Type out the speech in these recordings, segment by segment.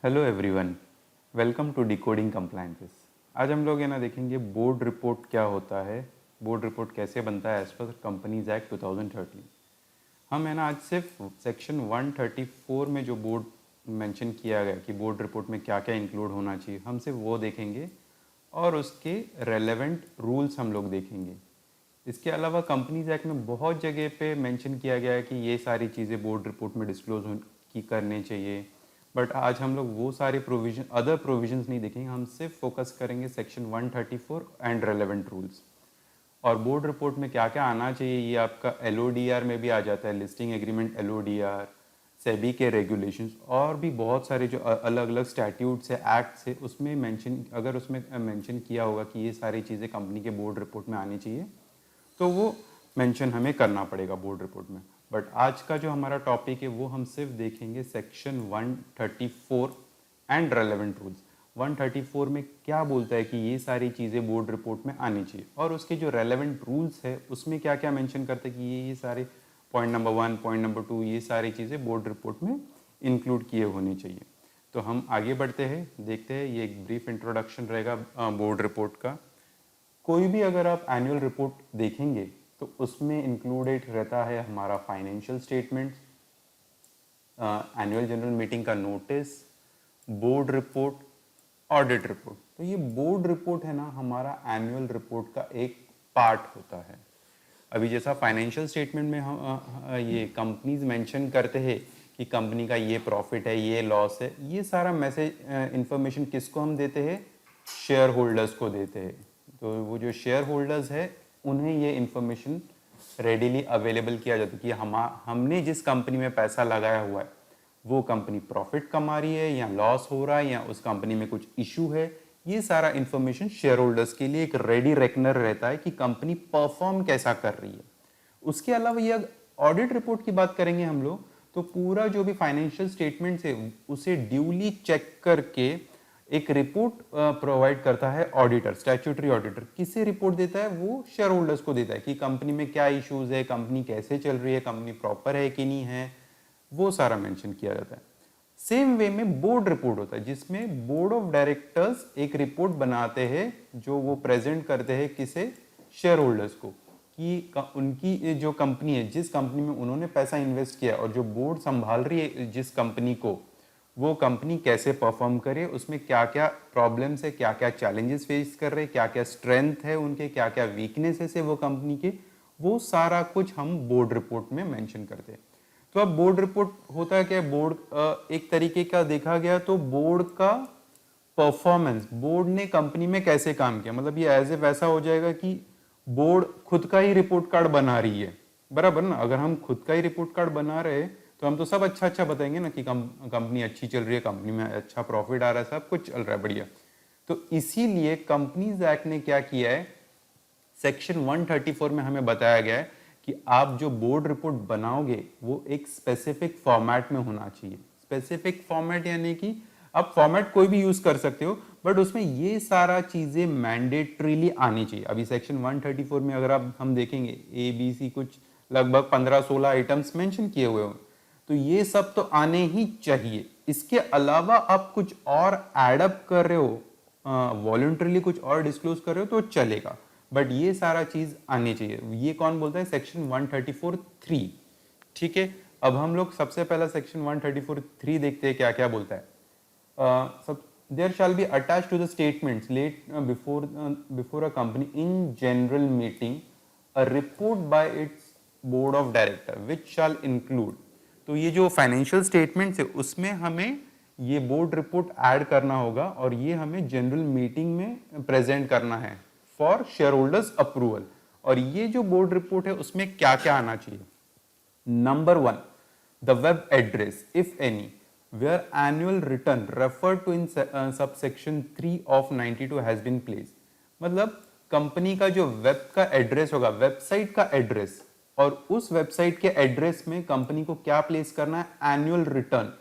Hello everyone, welcome to decoding compliances. आज हम लोग देखेंगे बोर्ड रिपोर्ट क्या होता है, बोर्ड रिपोर्ट कैसे बनता है एज पर कंपनीज एक्ट 2013। हम आज सिर्फ सेक्शन 134 में जो बोर्ड मेंशन किया गया कि बोर्ड रिपोर्ट में क्या क्या इंक्लूड होना चाहिए, हम सिर्फ वो देखेंगे और उसके रेलेवेंट रूल्स हम लोग देखेंगे। इसके अलावा कंपनीज एक्ट में बहुत जगह पे मेंशन किया गया है कि ये सारी चीज़ें बोर्ड रिपोर्ट में डिस्क्लोज की करने चाहिए, बट आज हम लोग वो सारे प्रोविजन अदर प्रोविजंस नहीं देखेंगे। हम सिर्फ फोकस करेंगे सेक्शन 134 एंड रेलेवेंट रूल्स। और बोर्ड रिपोर्ट में क्या क्या आना चाहिए ये आपका LODR में भी आ जाता है, लिस्टिंग एग्रीमेंट LODR, सेबी के रेगुलेशंस और भी बहुत सारे जो अलग अलग स्टैट्यूट्स है, एक्ट्स है, उसमें मेंशन अगर उसमें मेंशन किया होगा कि ये सारी चीज़ें कंपनी के बोर्ड रिपोर्ट में आनी चाहिए तो वो मेंशन हमें करना पड़ेगा बोर्ड रिपोर्ट में। बट आज का जो हमारा टॉपिक है वो हम सिर्फ देखेंगे सेक्शन 134 एंड रेलेवेंट रूल्स। 134 में क्या बोलता है कि ये सारी चीज़ें बोर्ड रिपोर्ट में आनी चाहिए, और उसके जो रेलेवेंट रूल्स है उसमें क्या क्या मेंशन करते हैं कि ये सारे पॉइंट नंबर 1, पॉइंट नंबर 2, ये सारी चीज़ें बोर्ड रिपोर्ट में इंक्लूड किए होनी चाहिए। तो हम आगे बढ़ते हैं, देखते हैं। ये एक ब्रीफ इंट्रोडक्शन रहेगा बोर्ड रिपोर्ट का। कोई भी अगर आप एनुअल रिपोर्ट देखेंगे तो उसमें इंक्लूडेड रहता है हमारा financial statements, annual general meeting का notice, board report, audit report. तो ये बोर्ड रिपोर्ट है हमारा एनुअल रिपोर्ट का एक पार्ट होता है। अभी जैसा फाइनेंशियल स्टेटमेंट में हम ये कंपनीज मेंशन करते हैं कि कंपनी का ये प्रॉफिट है, ये लॉस है, ये सारा मैसेज इंफॉर्मेशन किसको हम देते हैं? शेयर होल्डर्स को देते हैं। तो वो जो शेयर होल्डर्स है उन्हें ये इंफॉर्मेशन रेडीली अवेलेबल किया जाता है कि हमने जिस कंपनी में पैसा लगाया हुआ है वो कंपनी प्रॉफिट कमा रही है या लॉस हो रहा है या उस कंपनी में कुछ इशू है। ये सारा इंफॉर्मेशन शेयर होल्डर्स के लिए एक रेडी रेकनर रहता है कि कंपनी परफॉर्म कैसा कर रही है। उसके अलावा ये ऑडिट रिपोर्ट की बात करेंगे हम लोग, तो पूरा जो भी फाइनेंशियल स्टेटमेंट्स है उसे ड्यूली चेक करके एक रिपोर्ट प्रोवाइड करता है ऑडिटर, स्टैट्यूटरी ऑडिटर। किसे रिपोर्ट देता है? वो शेयर होल्डर्स को देता है कि कंपनी में क्या इश्यूज है, कंपनी कैसे चल रही है, कंपनी प्रॉपर है कि नहीं है, वो सारा मेंशन किया जाता है। सेम वे में बोर्ड रिपोर्ट होता है जिसमें बोर्ड ऑफ डायरेक्टर्स एक रिपोर्ट बनाते हैं जो वो प्रेजेंट करते हैं किसे? शेयर होल्डर्स को, कि उनकी जो कंपनी है, जिस कंपनी में उन्होंने पैसा इन्वेस्ट किया और जो बोर्ड संभाल रही है जिस कंपनी को, वो कंपनी कैसे परफॉर्म करे, उसमें क्या क्या प्रॉब्लम्स है, क्या क्या चैलेंजेस फेस कर रहे हैं, क्या क्या स्ट्रेंथ है उनके, क्या क्या वीकनेसेस है वो कंपनी के, वो सारा कुछ हम बोर्ड रिपोर्ट में मेंशन करते हैं। तो अब बोर्ड रिपोर्ट होता है क्या? बोर्ड एक तरीके का देखा गया तो बोर्ड का परफॉर्मेंस, बोर्ड ने कंपनी में कैसे काम किया, मतलब ये एज इफ ऐसा हो जाएगा कि बोर्ड खुद का ही रिपोर्ट कार्ड बना रही है, बराबर ना। अगर हम खुद का ही रिपोर्ट कार्ड बना रहे हैं तो हम तो सब अच्छा अच्छा बताएंगे ना कि कंपनी अच्छी चल रही है, कंपनी में अच्छा प्रॉफिट आ रहा है, सब कुछ चल रहा है बढ़िया। तो इसीलिए कंपनीज एक्ट ने क्या किया है, सेक्शन 134 में हमें बताया गया है कि आप जो बोर्ड रिपोर्ट बनाओगे वो एक स्पेसिफिक फॉर्मेट में होना चाहिए। स्पेसिफिक फॉर्मेट यानी कि आप फॉर्मेट कोई भी यूज कर सकते हो, बट उसमें ये सारा चीजें मैंडेटरीली आनी चाहिए। अभी सेक्शन 134 में अगर आप हम देखेंगे ABC कुछ लगभग 15-16 आइटम्स मेंशन किए हुए हो, तो ये सब तो आने ही चाहिए। इसके अलावा आप कुछ और एडअप कर रहे हो, वॉलंटरीली कुछ और डिस्क्लोज कर रहे हो तो चलेगा, बट ये सारा चीज आनी चाहिए। ये कौन बोलता है? सेक्शन 134(3). ठीक है, अब हम लोग सबसे पहला सेक्शन 134(3) देखते हैं क्या क्या बोलता है। सब there shall be attached to the statements laid before a company in general meeting a report by its board of director which shall include. तो ये जो फाइनेंशियल स्टेटमेंट्स है उसमें हमें ये बोर्ड रिपोर्ट ऐड करना होगा और ये हमें जनरल मीटिंग में प्रेजेंट करना है फॉर शेयर होल्डर्स अप्रूवल। और ये जो बोर्ड रिपोर्ट है उसमें क्या क्या आना चाहिए? Number 1, the web address if any where annual return referred to in subsection 3 of 92 has been placed। मतलब कंपनी का जो वेब का एड्रेस होगा, वेबसाइट का एड्रेस, और उस वेबसाइट के एड्रेस में कंपनी को क्या प्लेस करना है? एनुअल रिटर्न,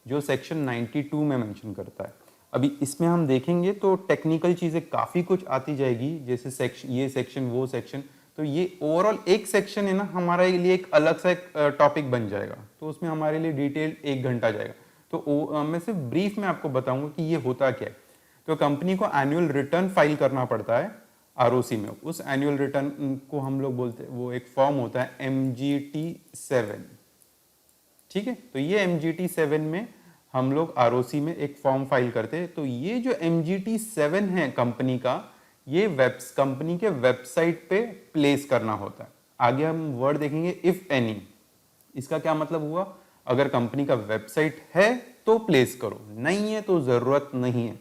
जो सेक्शन 92 में मेंशन करता है। अभी इसमें हम देखेंगे तो टेक्निकल चीजें काफी कुछ आती जाएगी, जैसे सेक्शन, ये सेक्शन, वो सेक्शन। तो ये ओवरऑल एक सेक्शन है हमारे लिए एक अलग सा एक टॉपिक बन जाएगा, तो उसमें हमारे लिए डिटेल 1 घंटा जाएगा। तो मैं सिर्फ ब्रीफ में आपको बताऊंगा कि ये होता क्या है। तो कंपनी को एनुअल रिटर्न फाइल करना पड़ता है आरओसी में। उस एनुअल रिटर्न को हम लोग बोलते हैं, वो एक फॉर्म होता है MGT7। ठीक है, तो ये MGT7 में हम लोग आरओसी में एक फॉर्म फाइल करते हैं। तो ये जो MGT7 है कंपनी का, ये कंपनी के वेबसाइट पे प्लेस करना होता है। आगे हम वर्ड देखेंगे इफ एनी। इसका क्या मतलब हुआ, अगर कंपनी का वेबसाइट है तो प्लेस करो, नहीं है तो जरूरत नहीं है।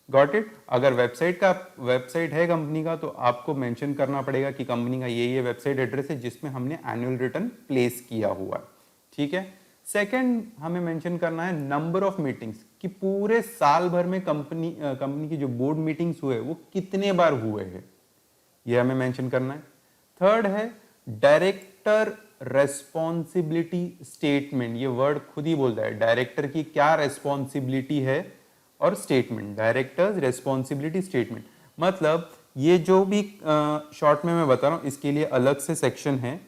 Got it. अगर वेबसाइट है कंपनी का तो आपको मेंशन करना पड़ेगा कि कंपनी का ये वेबसाइट एड्रेस है जिसमें हमने एनुअल रिटर्न प्लेस किया हुआ है। ठीक है। सेकंड हमें मेंशन करना है नंबर ऑफ मीटिंग्स, कि पूरे साल भर में कंपनी की जो बोर्ड मीटिंग्स हुए वो कितने बार हुए हैं, ये हमें मेंशन करना है। थर्ड है डायरेक्टर रेस्पॉन्सिबिलिटी स्टेटमेंट। ये वर्ड खुद ही बोलता है डायरेक्टर की क्या रेस्पॉन्सिबिलिटी है, और स्टेटमेंट, डायरेक्टर्स रेस्पॉन्सिबिलिटी स्टेटमेंट। मतलब ये जो भी शॉर्ट में मैं बता रहा हूँ, इसके लिए अलग से सेक्शन है।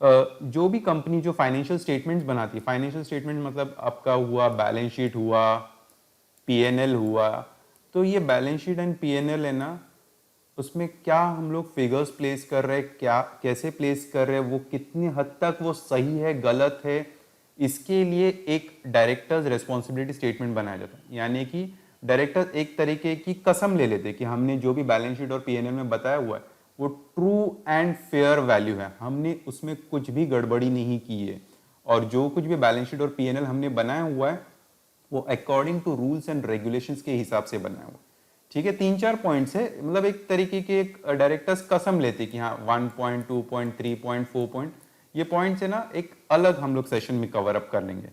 जो भी कंपनी जो फाइनेंशियल स्टेटमेंट्स बनाती है, फाइनेंशियल स्टेटमेंट मतलब आपका हुआ बैलेंस शीट हुआ, पीएनएल हुआ, तो ये बैलेंस शीट एंड पीएनएल है ना, उसमें क्या हम लोग फिगर्स प्लेस कर रहे हैं, क्या कैसे प्लेस कर रहे हैं, वो कितनी हद तक वो सही है गलत है, इसके लिए एक डायरेक्टर्स रेस्पॉन्सिबिलिटी स्टेटमेंट बनाया जाता है। यानी कि डायरेक्टर्स एक तरीके की कसम ले लेते हैं कि हमने जो भी बैलेंस शीट और पीएनएल में बताया हुआ है वो ट्रू एंड फेयर वैल्यू है, हमने उसमें कुछ भी गड़बड़ी नहीं की है, और जो कुछ भी बैलेंस शीट और पीएनएल हमने बनाया हुआ है वो according to rules and regulations के हिसाब से बनाया हुआ है। ठीक है, 3-4 पॉइंट्स है, मतलब एक तरीके के एक डायरेक्टर्स कसम लेते कि हाँ 1 पॉइंट 2 पॉइंट 3 पॉइंट 4 पॉइंट, ये पॉइंट्स है ना एक अलग हम लोग सेशन में कवर अप कर लेंगे।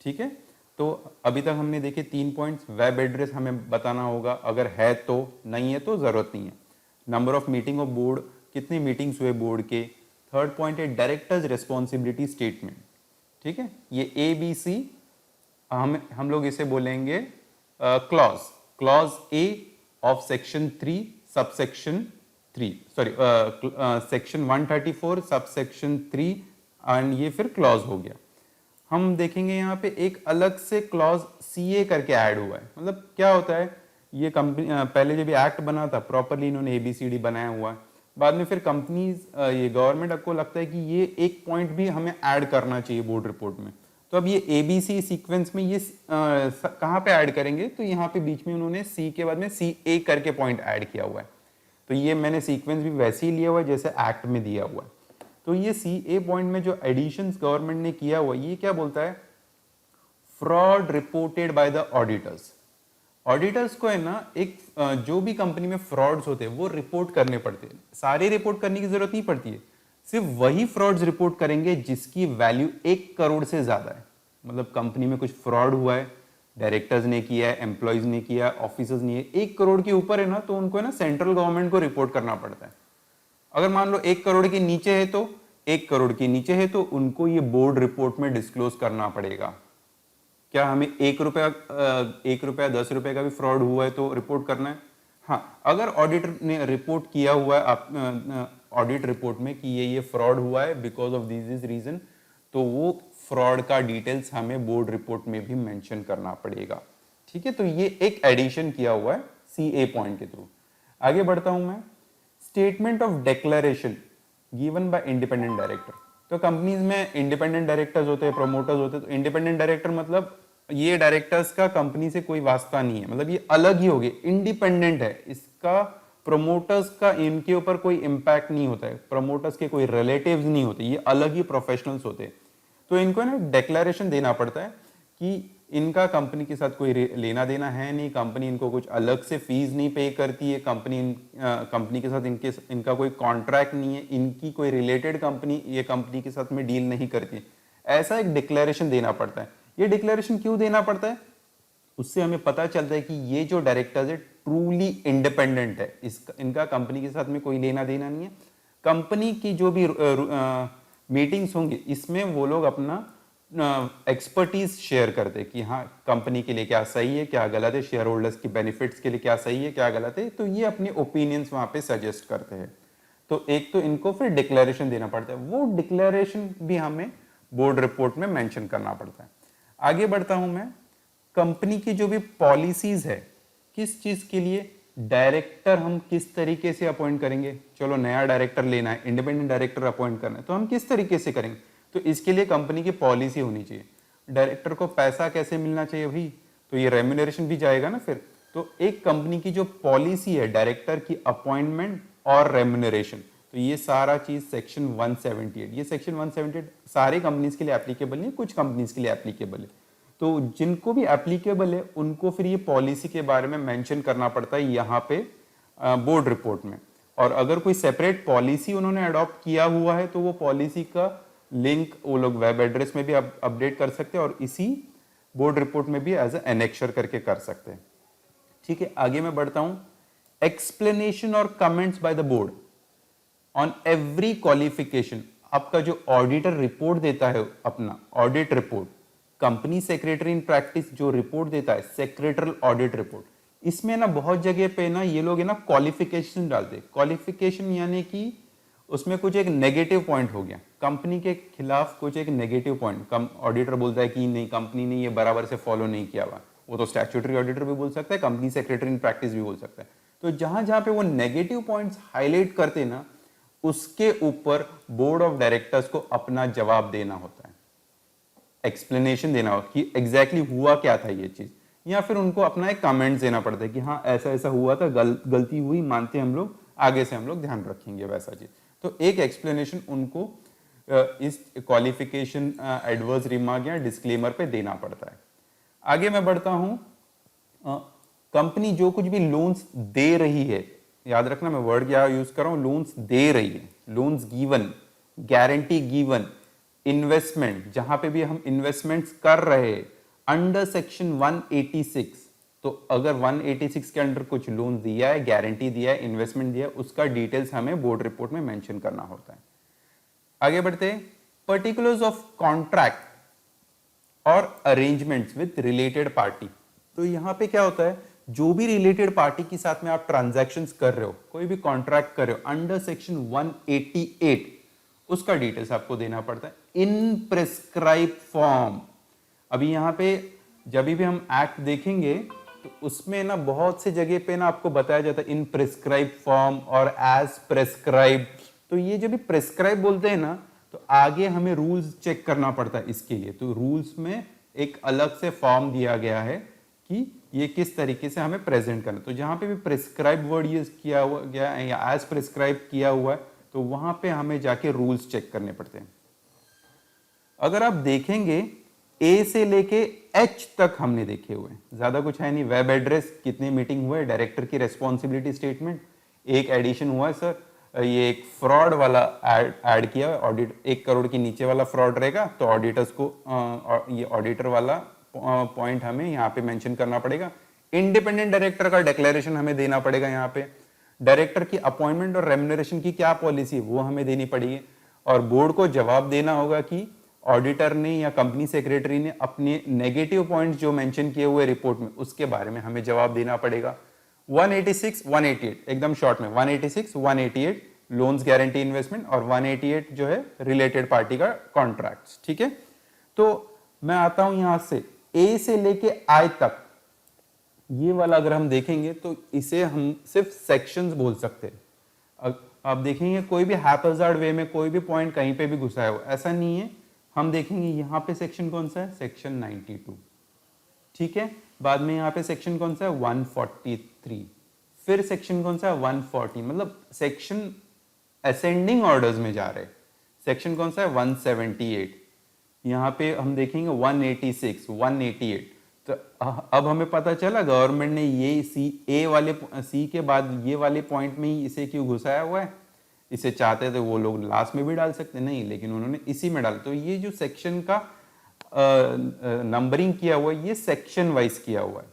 ठीक है, तो अभी तक हमने देखे 3 पॉइंट्स। वेब एड्रेस हमें बताना होगा, अगर है तो, नहीं है तो जरूरत नहीं है। Number of meeting of board, कितनी मीटिंग्स हुए बोर्ड के। थर्ड पॉइंट है डायरेक्टर्स रेस्पॉन्सिबिलिटी स्टेटमेंट। ठीक है, ये ABC हम लोग इसे बोलेंगे clause A of section 3 subsection 3, sorry section 134 subsection 3, and ये फिर क्लॉज हो गया। हम देखेंगे यहाँ पे एक अलग से क्लॉज CA करके ऐड हुआ है। मतलब क्या होता है, ये कंपनी पहले जब एक्ट बना था प्रॉपरली इन्होंने ABCD बनाया हुआ है, बाद में फिर कंपनीज ये गवर्नमेंट को लगता है कि ये एक पॉइंट भी हमें ऐड करना चाहिए बोर्ड रिपोर्ट में। तो अब ये ABC सीक्वेंस में ये कहाँ पे ऐड करेंगे, तो यहाँ पे बीच में उन्होंने C के बाद में CA करके पॉइंट ऐड किया हुआ है। तो ये मैंने सीक्वेंस भी वैसे ही लिया हुआ है जैसे एक्ट में दिया हुआ है। तो ये CA पॉइंट में जो एडिशंस गवर्नमेंट ने किया हुआ ये क्या बोलता है, fraud reported by the auditors. Auditors को है ना एक जो भी कंपनी में फ्रॉड्स होते हैं वो रिपोर्ट करने पड़ते हैं। सारे रिपोर्ट करने की जरूरत नहीं पड़ती है, सिर्फ वही फ्रॉड्स रिपोर्ट करेंगे जिसकी वैल्यू 1 करोड़ से ज्यादा है। मतलब कंपनी में कुछ फ्रॉड हुआ है, डायरेक्टर्स ने किया है, एम्प्लॉयज ने किया, ऑफिसर्स ने, 1 करोड़ के ऊपर है ना, तो उनको है ना सेंट्रल गवर्नमेंट को रिपोर्ट करना पड़ता है। अगर मान लो 1 करोड़ के नीचे है तो 1 करोड़ के नीचे है तो उनको ये बोर्ड रिपोर्ट में डिस्क्लोज करना पड़ेगा। क्या हमें 1 रुपया 10 रुपए का भी फ्रॉड हुआ है तो रिपोर्ट करना है? हाँ, अगर ऑडिटर ने रिपोर्ट किया हुआ है ऑडिट रिपोर्ट में कि ये फ्रॉड हुआ है बिकॉज ऑफ दिस रीजन, तो वो फ्रॉड का डिटेल्स हमें बोर्ड रिपोर्ट में भी मेंशन करना पड़ेगा। ठीक है, तो ये एक एडिशन किया हुआ है CA पॉइंट के थ्रू। आगे बढ़ता हूं मैं। Statement of declaration given by independent director. तो कंपनीज में इंडिपेंडेंट डायरेक्टर्स होते हैं, प्रमोटर्स होते हैं। तो इंडिपेंडेंट डायरेक्टर मतलब ये डायरेक्टर्स का कंपनी से कोई वास्ता नहीं है, मतलब ये अलग ही हो गए, इंडिपेंडेंट है। इसका प्रमोटर्स का इनके ऊपर कोई इंपैक्ट नहीं होता है, प्रमोटर्स के कोई रिलेटिव्स नहीं होते, ये अलग ही प्रोफेशनल्स होते हैं। तो इनको ना डिक्लेरेशन देना पड़ता है कि इनका कंपनी के साथ कोई लेना देना है नहीं, कंपनी इनको कुछ अलग से फीस नहीं पे करती है, कंपनी के साथ इनका कोई कॉन्ट्रैक्ट नहीं है, इनकी कोई रिलेटेड कंपनी ये कंपनी के साथ में डील नहीं करती। ऐसा एक डिक्लेरेशन देना पड़ता है। ये डिक्लेरेशन क्यों देना पड़ता है, उससे हमें पता चलता है कि ये जो डायरेक्टर्स है ट्रूली इंडिपेंडेंट है, इनका कंपनी के साथ में कोई लेना देना नहीं है। कंपनी की जो भी मीटिंग्स होंगी इसमें वो लोग अपना एक्सपर्टीज शेयर करते हैं कि हाँ कंपनी के लिए क्या सही है क्या गलत है, शेयर होल्डर्स की बेनिफिट्स के लिए क्या सही है क्या गलत है, तो ये अपने ओपिनियंस वहां पे सजेस्ट करते हैं। तो एक तो इनको फिर डिक्लेरेशन देना पड़ता है, वो डिक्लेरेशन भी हमें बोर्ड रिपोर्ट में मेंशन करना पड़ता है। आगे बढ़ता हूं मैं, कंपनी की जो भी पॉलिसीज है, किस चीज के लिए डायरेक्टर हम किस तरीके से अपॉइंट करेंगे। चलो नया डायरेक्टर लेना है, इंडिपेंडेंट डायरेक्टर अपॉइंट करना है, तो हम किस तरीके से करेंगे, तो इसके लिए कंपनी की पॉलिसी होनी चाहिए। डायरेक्टर को पैसा कैसे मिलना चाहिए भाई, तो ये रेम्यूनरेशन भी जाएगा ना फिर। तो एक कंपनी की जो पॉलिसी है डायरेक्टर की अपॉइंटमेंट और रेम्यूनरेशन, तो ये सारा चीज सेक्शन 178, ये सेक्शन 178 सारी कंपनीज के लिए एप्लीकेबल नहीं, कुछ कंपनीज के लिए एप्लीकेबल है। तो जिनको भी एप्लीकेबल है उनको फिर ये पॉलिसी के बारे में मेंशन करना पड़ता है यहाँ पे बोर्ड रिपोर्ट में। और अगर कोई सेपरेट पॉलिसी उन्होंने अडॉप्ट किया हुआ है तो वो पॉलिसी का लिंक वो लोग वेब एड्रेस में भी अपडेट कर सकते हैं और इसी बोर्ड रिपोर्ट में भी एज ए एनेक्चर करके कर सकते हैं। ठीक है, आगे मैं बढ़ता हूं। एक्सप्लेनेशन और comments by the board on every qualification. आपका जो ऑडिटर रिपोर्ट देता है, अपना audit report, company secretary in practice जो रिपोर्ट देता है, सेक्रेटरल ऑडिट रिपोर्ट, इसमें ना बहुत जगह पे ना ये लोग है ना क्वालिफिकेशन डालते। क्वालिफिकेशन यानी कि उसमें कुछ एक नेगेटिव पॉइंट हो गया, कंपनी के खिलाफ कुछ एक नेगेटिव पॉइंट, ऑडिटर बोलता है कि नहीं कंपनी ने ये बराबर से फॉलो नहीं किया हुआ, वो तो स्टैट्यूटरी ऑडिटर भी बोल सकता है, कंपनी सेक्रेटरी इन प्रैक्टिस भी बोल सकता है। तो जहां जहां पे वो नेगेटिव पॉइंट्स हाईलाइट करते ना, उसके ऊपर बोर्ड ऑफ डायरेक्टर्स को अपना जवाब देना होता है, एक्सप्लेनेशन देना हो कि एग्जैक्टली हुआ क्या था ये चीज, या फिर उनको अपना एक कमेंट देना पड़ता है कि हाँ ऐसा ऐसा हुआ था, गलती हुई, मानते हम लोग, आगे से हम लोग ध्यान रखेंगे वैसा चीज। तो एक एक्सप्लेनेशन उनको इस क्वालिफिकेशन, एडवर्स रिमार्क या डिस्क्लेमर पे देना पड़ता है। आगे मैं बढ़ता हूं, कंपनी जो कुछ भी लोन्स दे रही है, याद रखना मैं वर्ड क्या यूज कर रहा हूं, लोन्स दे रही है, loans given, guarantee given, investment, जहां पे भी हम इन्वेस्टमेंट्स कर रहे हैं अंडर सेक्शन 186, तो अगर 186 के अंडर कुछ लोन दिया है, गारंटी दिया है, इन्वेस्टमेंट दिया है, उसका डिटेल्स हमें बोर्ड रिपोर्ट में मेंशन करना होता है। आगे बढ़ते हैं, पर्टिकुलर्स ऑफ कॉन्ट्रैक्ट और अरेंजमेंट्स विद रिलेटेड पार्टी। तो यहां पे क्या होता है, जो भी रिलेटेड पार्टी के साथ में आप ट्रांजैक्शंस कर रहे हो, कोई भी कॉन्ट्रैक्ट कर रहे हो अंडर सेक्शन 188, उसका डिटेल्स आपको देना पड़ता है इन प्रेस्क्राइब फॉर्म। अभी यहां पे जब भी हम एक्ट देखेंगे तो उसमें ना बहुत सी जगह पे ना आपको बताया जाता है इन प्रेस्क्राइब फॉर्म और एज प्रेस्क्राइब। तो ये जब भी प्रेस्क्राइब बोलते हैं ना, तो आगे हमें रूल्स चेक करना पड़ता है इसके लिए। तो रूल्स में एक अलग से फॉर्म दिया गया है कि ये किस तरीके से हमें प्रेजेंट करना। तो जहां पे भी प्रेस्क्राइब वर्ड यूज किया हुआ गया है या एज प्रेस्क्राइब किया हुआ है, तो वहां पे हमें जाके रूल्स चेक करने पड़ते हैं। अगर आप देखेंगे ए से लेके एच तक हमने देखे हुए, ज्यादा कुछ है नहीं। वेब एड्रेस, कितनी मीटिंग हुए, डायरेक्टर की रेस्पॉन्सिबिलिटी स्टेटमेंट, एक एडिशन हुआ है सर, ये एक फ्रॉड वाला ऐड किया है, ऑडिट 1 करोड़ के नीचे वाला फ्रॉड रहेगा तो ऑडिटर्स को ये ऑडिटर वाला पॉइंट हमें यहाँ पे मेंशन करना पड़ेगा। इंडिपेंडेंट डायरेक्टर का डिक्लेरेशन हमें देना पड़ेगा यहाँ पे। डायरेक्टर की अपॉइंटमेंट और रेम्यूनरेशन की क्या पॉलिसी वो हमें देनी पड़ेगी, और बोर्ड को जवाब देना होगा कि ऑडिटर ने या कंपनी सेक्रेटरी ने अपने नेगेटिव पॉइंट्स जो मेंशन किए हुए रिपोर्ट में, उसके बारे में हमें जवाब देना पड़ेगा। 186, 188 एकदम शॉर्ट में, 186, 188 लोन्स, गारंटी, इन्वेस्टमेंट, और 188 जो है रिलेटेड पार्टी का कॉन्ट्रैक्ट्स। ठीक है, तो मैं आता हूं यहां से ए से लेके आई तक, ये वाला अगर हम देखेंगे तो इसे हम सिर्फ सेक्शंस बोल सकते हैं। आप देखेंगे कोई भी हैपजार्ड वे में कोई भी पॉइंट कहीं पे भी घुसाया हो, ऐसा नहीं है। हम देखेंगे यहाँ पे सेक्शन कौन सा है, सेक्शन 92, ठीक है। बाद में यहाँ पे सेक्शन कौन सा है, 143, फिर सेक्शन कौन सा है, 140, मतलब सेक्शन असेंडिंग ऑर्डर्स में जा रहे। सेक्शन कौन सा है, 178, यहाँ पे हम देखेंगे 186, 188। तो अब हमें पता चला गवर्नमेंट ने ये सी के बाद ये वाले पॉइंट में ही इसे क्यों घुसाया हुआ है। इसे चाहते थे वो लोग लास्ट में भी डाल सकते नहीं, लेकिन उन्होंने इसी में डाला। तो ये जो सेक्शन का नंबरिंग किया हुआ है, ये सेक्शन वाइज किया हुआ है,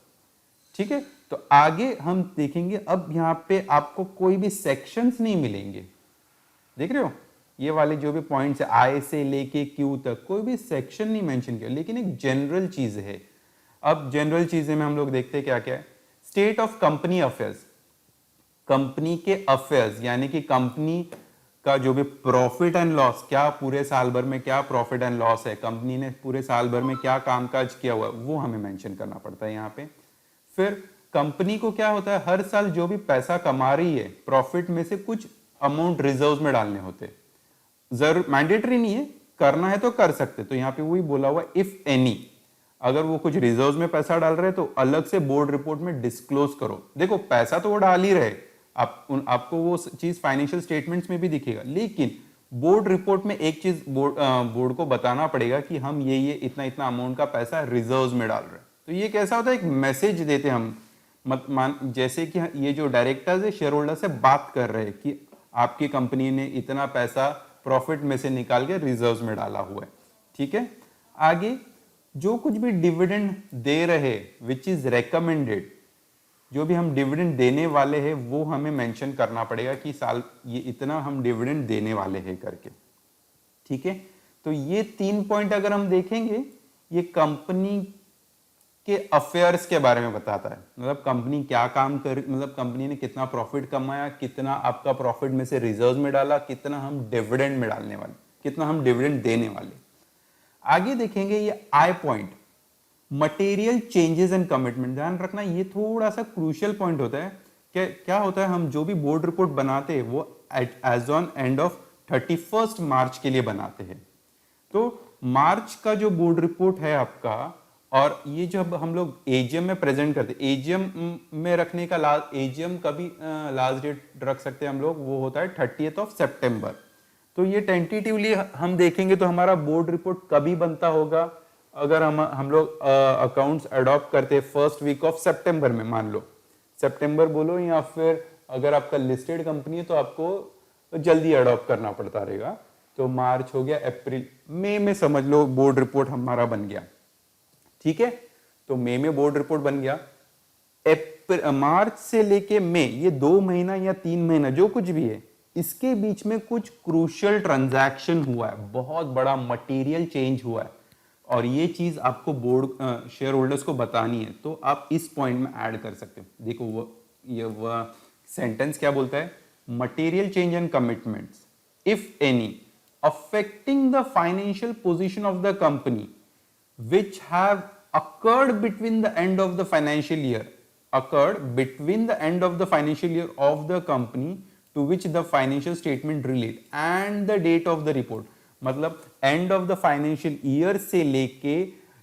ठीक है। तो आगे हम देखेंगे, अब यहाँ पे आपको कोई भी सेक्शंस नहीं मिलेंगे, देख रहे हो ये वाले जो भी पॉइंट्स है, आई से लेके क्यू तक कोई भी सेक्शन नहीं मेंशन किया, लेकिन एक जनरल चीज है। अब जनरल चीजें में हम लोग देखते हैं क्या क्या है। State of company affairs, company के अफेयर्स यानी कि कंपनी का जो भी प्रॉफिट एंड लॉस, क्या पूरे साल भर में क्या प्रॉफिट एंड लॉस है, कंपनी ने पूरे साल भर में क्या कामकाज किया हुआ है, वो हमें मेंशन करना पड़ता है यहाँ पे। फिर कंपनी को क्या होता है, हर साल जो भी पैसा कमा रही है प्रॉफिट में से कुछ अमाउंट रिजर्व में डालने होते, जरूर मैंडेटरी नहीं है, करना है तो कर सकते। तो यहाँ पे वही बोला हुआ इफ एनी, अगर वो कुछ रिजर्व में पैसा डाल रहे हैं तो अलग से बोर्ड रिपोर्ट में डिस्क्लोज करो। देखो पैसा तो वो डाल ही रहे, आपको वो चीज फाइनेंशियल स्टेटमेंट्स में भी दिखेगा, लेकिन बोर्ड रिपोर्ट में एक चीज बोर्ड को बताना पड़ेगा कि हम ये इतना इतना अमाउंट का पैसा रिजर्व में डाल रहे हैं। तो ये कैसा होता है, एक मैसेज देते हम, जैसे कि ये जो डायरेक्टर्स है शेयर होल्डर से बात कर रहे हैं कि आपकी कंपनी ने इतना पैसा प्रॉफिट में से निकाल के रिजर्व्स में डाला हुआ है। ठीक है, आगे जो कुछ भी डिविडेंड दे रहे विच इज रेकमेंडेड, जो भी हम डिविडेंड देने वाले हैं वो हमें मेंशन करना पड़ेगा कि साल ये इतना हम डिविडेंड देने वाले हैं करके। ठीक है, तो ये 3 पॉइंट अगर हम देखेंगे, ये कंपनी के अफेयर्स के बारे में बताता है। मतलब कंपनी क्या काम कर, मतलब कंपनी ने कितना प्रॉफिट कमाया, कितना आपका प्रॉफिट में से रिजर्व में डाला, कितना हम डिविडेंड में डालने वाले, कितना हम डिविडेंड देने वाले। आगे देखेंगे ये I point, material changes and commitment. ध्यान रखना ये थोड़ा सा क्रूशियल पॉइंट होता है कि क्या होता है, हम जो भी बोर्ड रिपोर्ट बनाते हैं वो एज ऑन एंड ऑफ 31 मार्च के लिए बनाते हैं। तो मार्च का जो बोर्ड रिपोर्ट है आपका, और ये जब हम लोग एजीएम में प्रेजेंट करते हैं, एजीएम में रखने का लास्ट, एजीएम कभी लास्ट डेट रख सकते हैं हम लोग, वो होता है 30 सितंबर। तो ये टेंटेटिवली हम देखेंगे तो हमारा बोर्ड रिपोर्ट कभी बनता होगा, अगर हम लोग अकाउंट्स अडॉप्ट करते हैं फर्स्ट वीक ऑफ सितंबर में, मान लो सितंबर बोलो, या फिर अगर आपका लिस्टेड कंपनी है तो आपको जल्दी अडॉप्ट करना पड़ता रहेगा। तो मार्च हो गया, अप्रैल, मई में समझ लो बोर्ड रिपोर्ट हमारा बन गया। ठीक है, तो मई में बोर्ड रिपोर्ट बन गया। मार्च से लेके मई, ये 2 महीना या 3 महीना जो कुछ भी है, इसके बीच में कुछ क्रूशियल ट्रांजैक्शन हुआ है, बहुत बड़ा मटेरियल चेंज हुआ है, और ये चीज आपको बोर्ड शेयर होल्डर्स को बतानी है। तो आप इस पॉइंट में ऐड कर सकते हो। देखो वो सेंटेंस क्या बोलता है, material change and commitments if any affecting the financial position of the company which have occurred between the end of the financial year of the company to which the financial statement relate and the date of the report। मतलब end of the financial year से लेके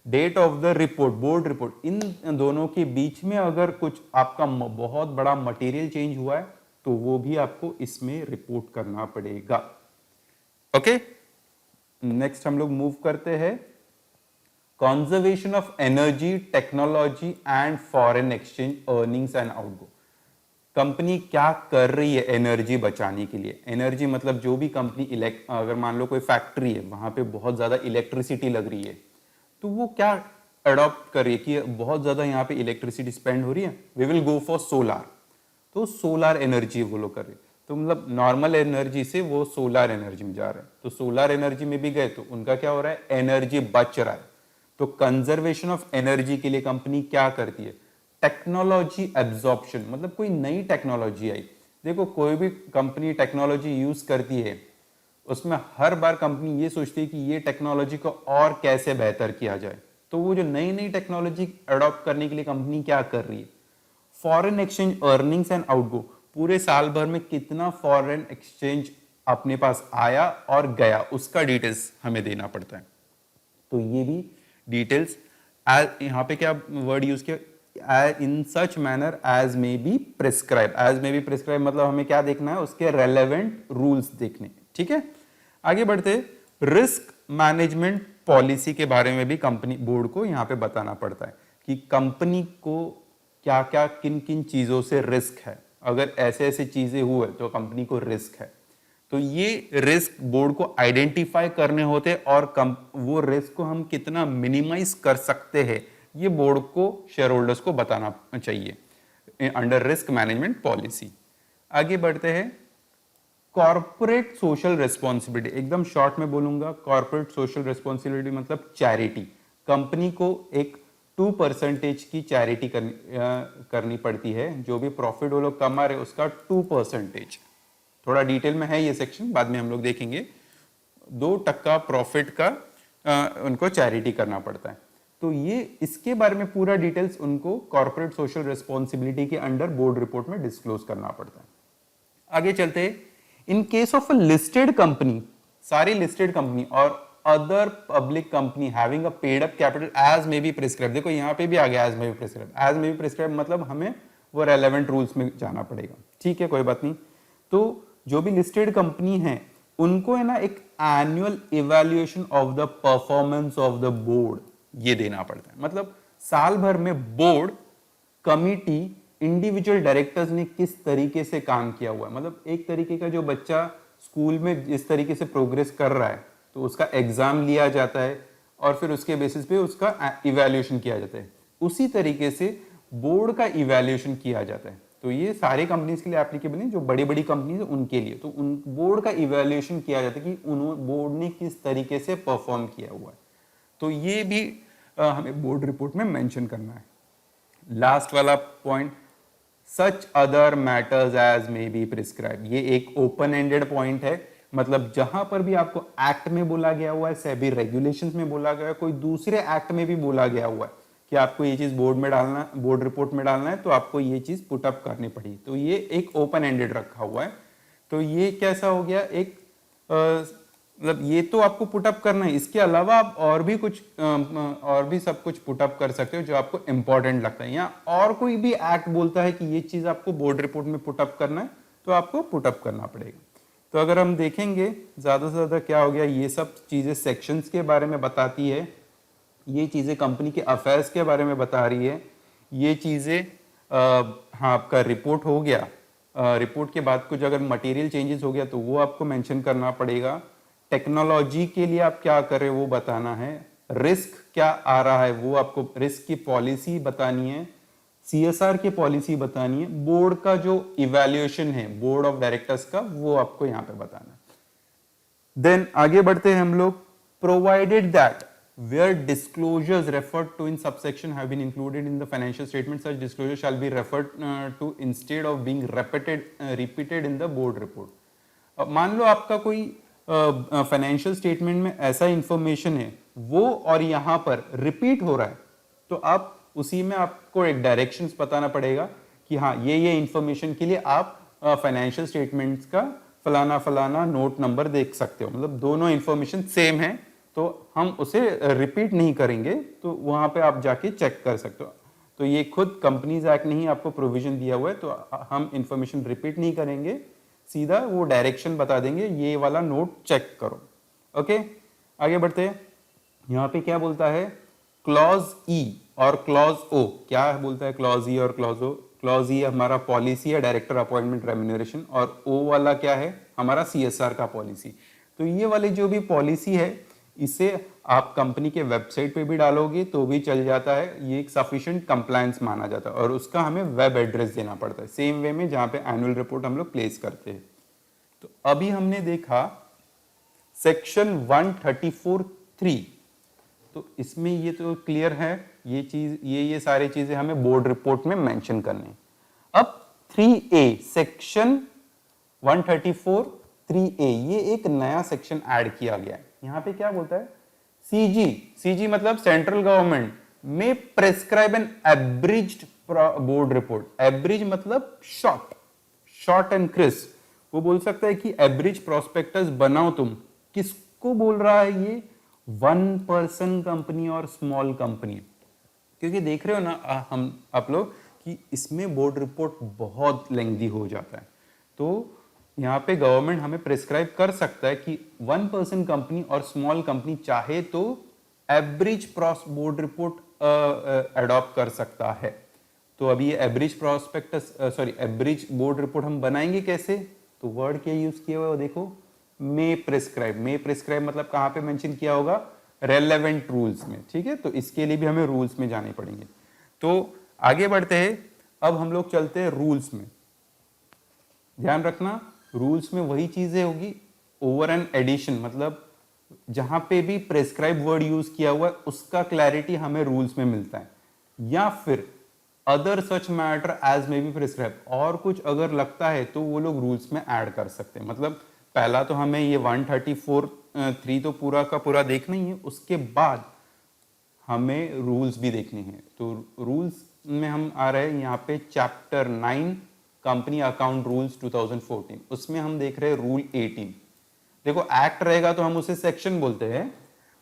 date of the report, board report, इन दोनों के बीच में अगर कुछ आपका बहुत बड़ा मटेरियल चेंज हुआ है तो वो भी आपको इसमें रिपोर्ट करना पड़ेगा। ओके, नेक्स्ट हम लोग मूव करते हैं conservation of energy, technology and foreign exchange earnings and outgo. Company क्या कर रही है एनर्जी बचाने के लिए। एनर्जी मतलब जो भी कंपनी अगर मान लो कोई फैक्ट्री है, वहां पे बहुत ज्यादा इलेक्ट्रिसिटी लग रही है, तो वो क्या अडॉप्ट कर रही है कि बहुत ज्यादा यहाँ पे इलेक्ट्रिसिटी स्पेंड हो रही है, we will go for solar. तो सोलार एनर्जी वो लोग कर रहे हैं। तो मतलब नॉर्मल एनर्जी से वो सोलार एनर्जी में जा रहे हैं। तो सोलार एनर्जी में भी गए तो उनका क्या हो रहा है, एनर्जी बच रहा है। तो कंजर्वेशन ऑफ एनर्जी के लिए कंपनी क्या करती है, टेक्नोलॉजी एब्जॉर्प्शन, मतलब कोई नई टेक्नोलॉजी आई। देखो कोई भी कंपनी टेक्नोलॉजी यूज करती है, उसमें हर बार कंपनी ये सोचती है कि ये टेक्नोलॉजी को और कैसे बेहतर किया जाए। तो वो जो नई नई टेक्नोलॉजी अडॉप्ट करने के लिए कंपनी क्या कर रही है, foreign exchange earnings and outgo, पूरे साल भर में कितना फॉरेन एक्सचेंज अपने पास आया और गया, उसका डिटेल्स हमें देना पड़ता है। तो ये भी डिटेल्स यहाँ पे क्या वर्ड यूज किया, in such manner as may be prescribe. As may be prescribe मतलब हमें क्या देखना है, उसके रेलेवेंट रूल्स देखने। ठीक है, आगे बढ़ते, रिस्क मैनेजमेंट पॉलिसी के बारे में भी कंपनी बोर्ड को यहाँ पे बताना पड़ता है कि कंपनी को क्या क्या किन किन चीजों से रिस्क है। अगर ऐसे ऐसे चीजें हुए तो कंपनी को रिस्क है। तो ये रिस्क बोर्ड को आइडेंटिफाई करने होते और वो रिस्क को हम कितना मिनिमाइज कर सकते हैं, ये बोर्ड को शेयर होल्डर्स को बताना चाहिए अंडर रिस्क मैनेजमेंट पॉलिसी। आगे बढ़ते हैं, कॉर्पोरेट सोशल रिस्पॉन्सिबिलिटी। एकदम शॉर्ट में बोलूंगा, कॉर्पोरेट सोशल रिस्पॉन्सिबिलिटी मतलब चैरिटी। कंपनी को एक 2% की चैरिटी करनी पड़ती है। जो भी प्रॉफिट वो लोग कमा रहे उसका 2%। थोड़ा डिटेल में है ये सेक्शन, बाद में हम लोग देखेंगे। 2% प्रॉफिट का उनको चैरिटी करना पड़ता है। तो ये इसके बारे में पूरा डिटेल्स उनको कॉर्पोरेट सोशल रिस्पॉन्सिबिलिटी के अंडर बोर्ड रिपोर्ट में डिस्क्लोज करना पड़ता है। आगे चलते, in case of a listed company, सारी लिस्टेड कंपनी और other public company having a paid up capital as may be prescribe, देखो यहाँ पे भी आ गया as may be prescribe, as may be prescribe मतलब हमें वो रेलेवेंट रूल्स में जाना पड़ेगा, ठीक है, कोई बात नहीं। तो जो भी लिस्टेड कंपनी है उनको है ना एक annual evaluation of the performance of the board ये देना पड़ता है। मतलब साल भर में बोर्ड, कमिटी, इंडिविजुअल डायरेक्टर्स ने किस तरीके से काम किया हुआ है, मतलब एक तरीके का जो बच्चा स्कूल में जिस तरीके से प्रोग्रेस कर रहा है तो उसका एग्जाम लिया जाता है और फिर उसके बेसिस पे उसका इवैल्यूएशन किया जाता है, उसी तरीके से बोर्ड का इवैल्यूएशन किया जाता है। तो ये सारे कंपनीज के लिए एप्लीकेबल है, जो बड़ी बड़ी कंपनीज है उनके लिए। तो उन बोर्ड का इवैल्यूएशन किया जाता है कि उन्होंने बोर्ड ने किस तरीके से परफॉर्म किया हुआ है, तो ये भी हमें बोर्ड रिपोर्ट में मेंशन करना है। लास्ट वाला point, such other matters as may be prescribe, ये एक ओपन एंडेड पॉइंट है, मतलब जहां पर भी आपको एक्ट में बोला गया हुआ है, सेबी रेगुलेशंस में बोला गया है, कोई दूसरे एक्ट में भी बोला गया हुआ है कि आपको ये चीज बोर्ड में डालना, बोर्ड रिपोर्ट में डालना है, तो आपको ये चीज पुट अप करनी पड़ी, तो ये एक ओपन एंडेड रखा हुआ है। तो ये कैसा हो गया, एक मतलब ये तो आपको पुटअप करना है, इसके अलावा आप और भी कुछ और भी सब कुछ पुटअप कर सकते हो जो आपको इंपॉर्टेंट लगता है, या और कोई भी एक्ट बोलता है कि ये चीज आपको बोर्ड रिपोर्ट में पुटअप करना है तो आपको पुटअप करना पड़ेगा। तो अगर हम देखेंगे ज्यादा से ज्यादा क्या हो गया, ये सब चीजें सेक्शंस के बारे में बताती है, ये चीजें कंपनी के अफेयर्स के बारे में बता रही है, ये चीजें हाँ आपका रिपोर्ट हो गया, रिपोर्ट के बाद कुछ अगर मटेरियल चेंजेस हो गया तो वो आपको मेंशन करना पड़ेगा, टेक्नोलॉजी के लिए आप क्या कर रहे हो वो बताना है, रिस्क क्या आ रहा है वो आपको रिस्क की पॉलिसी बतानी है, सीएसआर की पॉलिसी बतानी है, बोर्ड का जो इवैल्यूएशन है बोर्ड ऑफ डायरेक्टर्स का वो आपको यहां पे बताना है। देन आगे बढ़ते हैं हम लोग, provided that where disclosures referred to in subsection have been included in the financial statement, such disclosure shall be referred to instead of being repeated in the board report. अब मान लो आपका कोई फाइनेंशियल स्टेटमेंट में ऐसा information है वो और यहां पर रिपीट हो रहा है, तो आप उसी में आपको एक डायरेक्शंस बताना पड़ेगा कि हाँ ये इंफॉर्मेशन के लिए आप फाइनेंशियल स्टेटमेंट्स का फलाना फलाना नोट नंबर देख सकते हो, मतलब दोनों इंफॉर्मेशन सेम है तो हम उसे रिपीट नहीं करेंगे, तो वहां पे आप जाके चेक कर सकते हो। तो ये खुद कंपनीज एक्ट ने ही आपको प्रोविजन दिया हुआ है, तो हम इंफॉर्मेशन रिपीट नहीं करेंगे, सीधा वो डायरेक्शन बता देंगे ये वाला नोट चेक करो। ओके, आगे बढ़ते हैं। यहाँ पे क्या बोलता है, क्लॉज ई और क्लॉज ओ, क्या बोलता है क्लॉज ई और क्लॉज ओ? क्लॉज ई हमारा पॉलिसी है, डायरेक्टर अपॉइंटमेंट रेम्यूनरेशन, और ओ वाला क्या है, हमारा सीएसआर का पॉलिसी। तो ये वाली जो भी पॉलिसी है इसे आप कंपनी के वेबसाइट पे भी डालोगे तो भी चल जाता है, ये एक सफिशिएंट कंप्लायंस माना जाता है, और उसका हमें वेब एड्रेस देना पड़ता है सेम वे में जहां पे एनुअल रिपोर्ट हम लोग प्लेस करते हैं। तो अभी हमने देखा सेक्शन 134(3), तो इसमें ये तो क्लियर है, ये चीज ये सारी चीजें हमें बोर्ड रिपोर्ट में मेंशन करनी। अब 3A सेक्शन 134(3A, ये एक नया सेक्शन ऐड किया गया है। यहां पे क्या बोलता है, सीजी मतलब सेंट्रल गवर्नमेंट में prescribe N abridged board report. एब्रिज मतलब शॉर्ट एंड क्रिस्प। वो बोल सकता है कि एब्रिज प्रोस्पेक्टस बनाओ तुम, किसको बोल रहा है ये, 1 पर्सन कंपनी और स्मॉल कंपनी, क्योंकि देख रहे हो ना आप लोग कि इसमें बोर्ड रिपोर्ट बहुत लेंथी हो जाता है, तो यहाँ पे गवर्नमेंट हमें प्रिस्क्राइब कर सकता है कि 1 पर्सन कंपनी और स्मॉल कंपनी चाहे तो एवरेज बोर्ड रिपोर्ट अडॉप्ट कर सकता है। तो अभी ये average prospectus average board report हम बनाएंगे कैसे, तो वर्ड क्या यूज किया हुआ है देखो, मे प्रिस्क्राइब मतलब कहाँ पे मेंशन किया होगा, रेलेवेंट रूल्स में, ठीक है। तो इसके लिए भी हमें रूल्स में जाने पड़ेंगे। तो आगे बढ़ते हैं, अब हम लोग चलते हैं रूल्स में। ध्यान रखना रूल्स में वही चीजें होगी, ओवर एंड एडिशन, मतलब जहां पे भी प्रेस्क्राइब वर्ड यूज किया हुआ है उसका क्लैरिटी हमें रूल्स में मिलता है, या फिर other such matter as may be prescribe, और कुछ अगर लगता है तो वो लोग रूल्स में ऐड कर सकते हैं। मतलब पहला तो हमें ये 134(3) तो पूरा का पूरा देखना ही है, उसके बाद हमें रूल्स भी देखने हैं। तो रूल्स में हम आ रहे हैं यहाँ पे चैप्टर 9 कंपनी अकाउंट रूल्स 2014, उसमें हम देख रहे हैं रूल 18। देखो एक्ट रहेगा तो हम उसे सेक्शन बोलते हैं,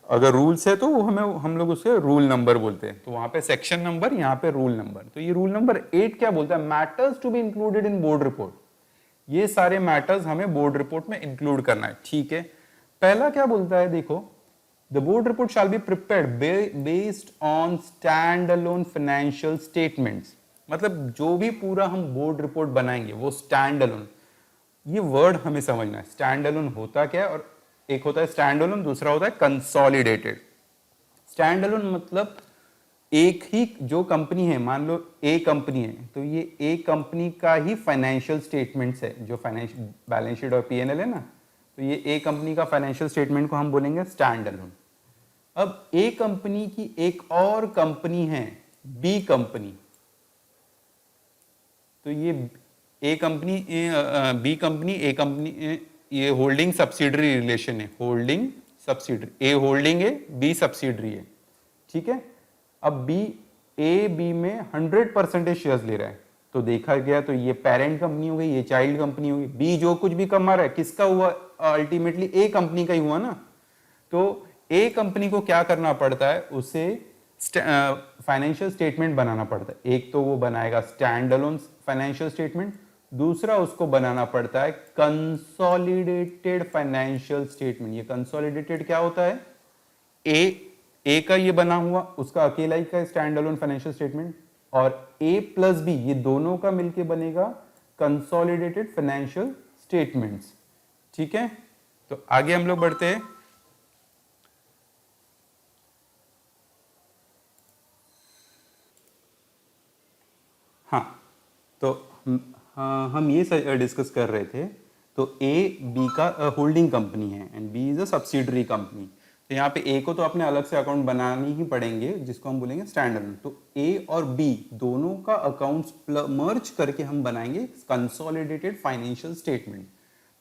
अगर रूल्स है तो वो हमें हम लोग उसे रूल नंबर बोलते हैं। तो वहां पे सेक्शन नंबर, यहाँ पे रूल नंबर। तो ये रूल नंबर 8 क्या बोलता है, matters to be included in board report. ये सारे मैटर्स हमें बोर्ड रिपोर्ट में इंक्लूड करना है, ठीक है। पहला क्या बोलता है, देखो, the board report shall be prepared based on stand alone financial statements. मतलब जो भी पूरा हम बोर्ड रिपोर्ट बनाएंगे वो स्टैंड अलोन, ये वर्ड हमें समझना है। स्टैंड अलोन होता क्या है, और एक होता है स्टैंड अलोन, दूसरा होता है कंसोलिडेटेड। स्टैंड अलोन मतलब एक ही जो कंपनी है, मान लो ए कंपनी है, तो ये ए कंपनी का ही फाइनेंशियल स्टेटमेंट्स है, जो फाइनेंशियल बैलेंस शीट और पीएनएल है ना, तो ये ए कंपनी का फाइनेंशियल स्टेटमेंट को हम बोलेंगे स्टैंड अलोन। अब ए कंपनी की एक और कंपनी है बी कंपनी, तो ये ए कंपनी बी कंपनी ए कंपनी, ये होल्डिंग सब्सिडरी रिलेशन है, होल्डिंग सब्सिडरी, ए होल्डिंग है बी सब्सिडरी है, ठीक है। अब बी ए बी में 100% शेयर्स ले रहा है, तो देखा गया तो ये पेरेंट कंपनी हो गई, ये चाइल्ड कंपनी हो गई। बी जो कुछ भी कमा रहा है किसका हुआ, अल्टीमेटली ए कंपनी का ही हुआ ना। तो ए कंपनी को क्या करना पड़ता है, उसे फाइनेंशियल स्टेटमेंट बनाना पड़ता है। एक तो वो बनाएगा स्टैंड अलोन फाइनेंशियल स्टेटमेंट, दूसरा उसको बनाना पड़ता है कंसोलिडेटेड फाइनेंशियल स्टेटमेंट। ये कंसोलिडेटेड क्या होता है, ए का ये बना हुआ उसका अकेला ही का स्टैंड अलोन फाइनेंशियल स्टेटमेंट, और ए प्लस बी ये दोनों का मिलके बनेगा कंसोलिडेटेड फाइनेंशियल स्टेटमेंट्स, ठीक है। तो आगे हम लोग बढ़ते हैं। हाँ, तो हम ये डिस्कस कर रहे थे। तो ए बी का होल्डिंग कंपनी है and B is a subsidiary company. तो यहाँ पे ए को तो अपने अलग से अकाउंट बनानी ही पड़ेंगे, जिसको हम बोलेंगे स्टैंड अलोन। तो ए और बी दोनों का अकाउंट्स मर्ज करके हम बनाएंगे कंसोलिडेटेड फाइनेंशियल स्टेटमेंट।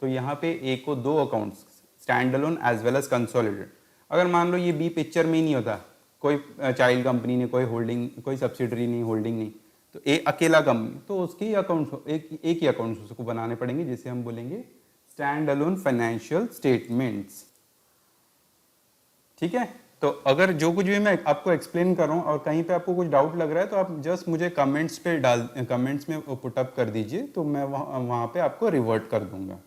तो यहाँ पे ए को दो accounts, standalone as well as consolidated. अगर मान लो ये बी पिक्चर में ही नहीं होता, कोई चाइल्ड कंपनी नहीं, कोई होल्डिंग, कोई सब्सिडरी नहीं, होल्डिंग नहीं, तो ए अकेला कंपनी, तो उसके ही अकाउंट एक ही अकाउंट उसको बनाने पड़ेंगे, जिसे हम बोलेंगे स्टैंड अलोन फाइनेंशियल स्टेटमेंट्स, ठीक है। तो अगर जो कुछ भी मैं आपको एक्सप्लेन कर रहा हूँ और कहीं पे आपको कुछ डाउट लग रहा है, तो आप जस्ट मुझे कमेंट्स पे कमेंट्स में पुटअप कर दीजिए, तो मैं वहाँ पे आपको रिवर्ट कर दूंगा।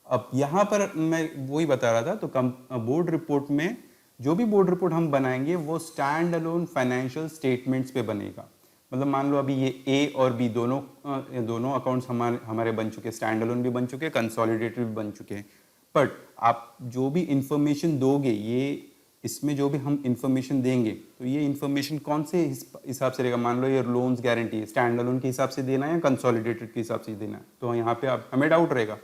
अब यहाँ पर मैं वही बता रहा था, तो बोर्ड रिपोर्ट में जो भी बोर्ड रिपोर्ट हम बनाएंगे वो स्टैंड अलोन फाइनेंशियल स्टेटमेंट्स पे बनेगा। मतलब मान लो अभी ये ए और बी दोनों अकाउंट्स हमारे बन चुके, स्टैंड अलोन भी बन चुके, कंसोलिडेटेड भी बन चुके हैं। बट आप जो भी इंफॉर्मेशन दोगे, ये इसमें जो भी हम इंफॉर्मेशन देंगे, तो ये इंफॉर्मेशन कौन से हिसाब से रहेगा। मान लो ये लोन्स गारंटी स्टैंड अलोन के हिसाब से देना है या कंसोलिडेटेड के हिसाब से देना है, तो यहाँ पे आप हमें डाउट रहेगा।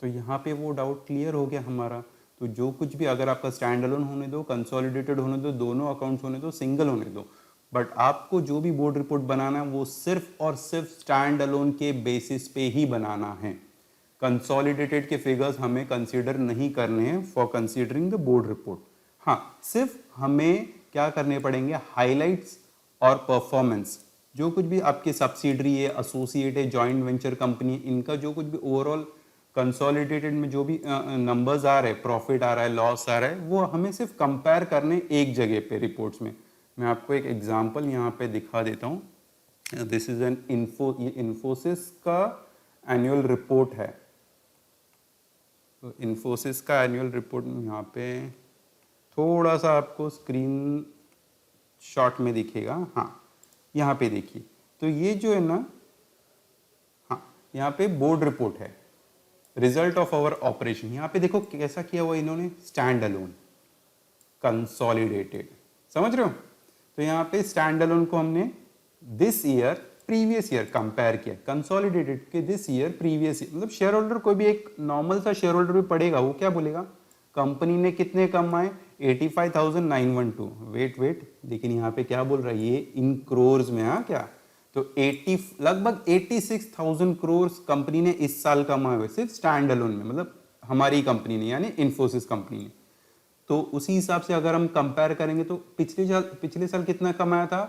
तो यहाँ पे वो डाउट क्लियर हो गया हमारा। तो जो कुछ भी, अगर आपका स्टैंड अलोन होने दो, कंसोलिडेटेड होने दो, दोनों अकाउंट्स होने दो, सिंगल होने दो, बट आपको जो भी बोर्ड रिपोर्ट बनाना है वो सिर्फ और सिर्फ स्टैंड अलोन के बेसिस पे ही बनाना है। कंसोलिडेटेड के फिगर्स हमें कंसीडर नहीं करने हैं for considering the board report. हाँ, सिर्फ हमें क्या करने पड़ेंगे, हाइलाइट्स और परफॉर्मेंस, जो कुछ भी आपके सब्सिडरी है, एसोसिएट है, जॉइंट वेंचर कंपनी, इनका जो कुछ भी ओवरऑल कंसोलिडेटेड में जो भी नंबर्स आ रहे हैं, प्रॉफिट आ रहा है, लॉस आ रहा है, वो हमें सिर्फ कंपेयर करने एक जगह पे रिपोर्ट्स में। मैं आपको एक एग्जांपल यहाँ पे दिखा देता हूँ। दिस इज एन ये इन्फोसिस का एनुअल रिपोर्ट है। तो इन्फोसिस का एनुअल रिपोर्ट यहाँ पे थोड़ा सा आपको स्क्रीन शॉट में दिखेगा, हाँ यहाँ पे देखिए। तो ये जो है ना, हाँ यहाँ पे बोर्ड रिपोर्ट है, रिजल्ट ऑफ आवर ऑपरेशन। यहाँ पे देखो कैसा किया हुआ इन्होंने, स्टैंड अलोन, कंसोलिडेटेड, समझ रहे हो। तो यहाँ पे स्टैंड अलोन को हमने this year previous year compare किया, कंसोलिडेटेड के दिस ईयर प्रीवियस ईयर। मतलब शेयर होल्डर, कोई भी एक नॉर्मल सा शेयर होल्डर भी पड़ेगा, वो क्या बोलेगा, कंपनी ने कितने कमाए, 85,912। वेट, लेकिन यहाँ पे क्या बोल रहा है, ये इन क्रोर्स में, हाँ क्या, तो 80 लगभग 86,000 करोड़ कंपनी ने इस साल कमाए हुए सिर्फ स्टैंड अलोन में, मतलब हमारी कंपनी ने यानी इन्फोसिस कंपनी ने। तो उसी हिसाब से अगर हम कंपेयर करेंगे तो पिछले साल कितना कमाया था,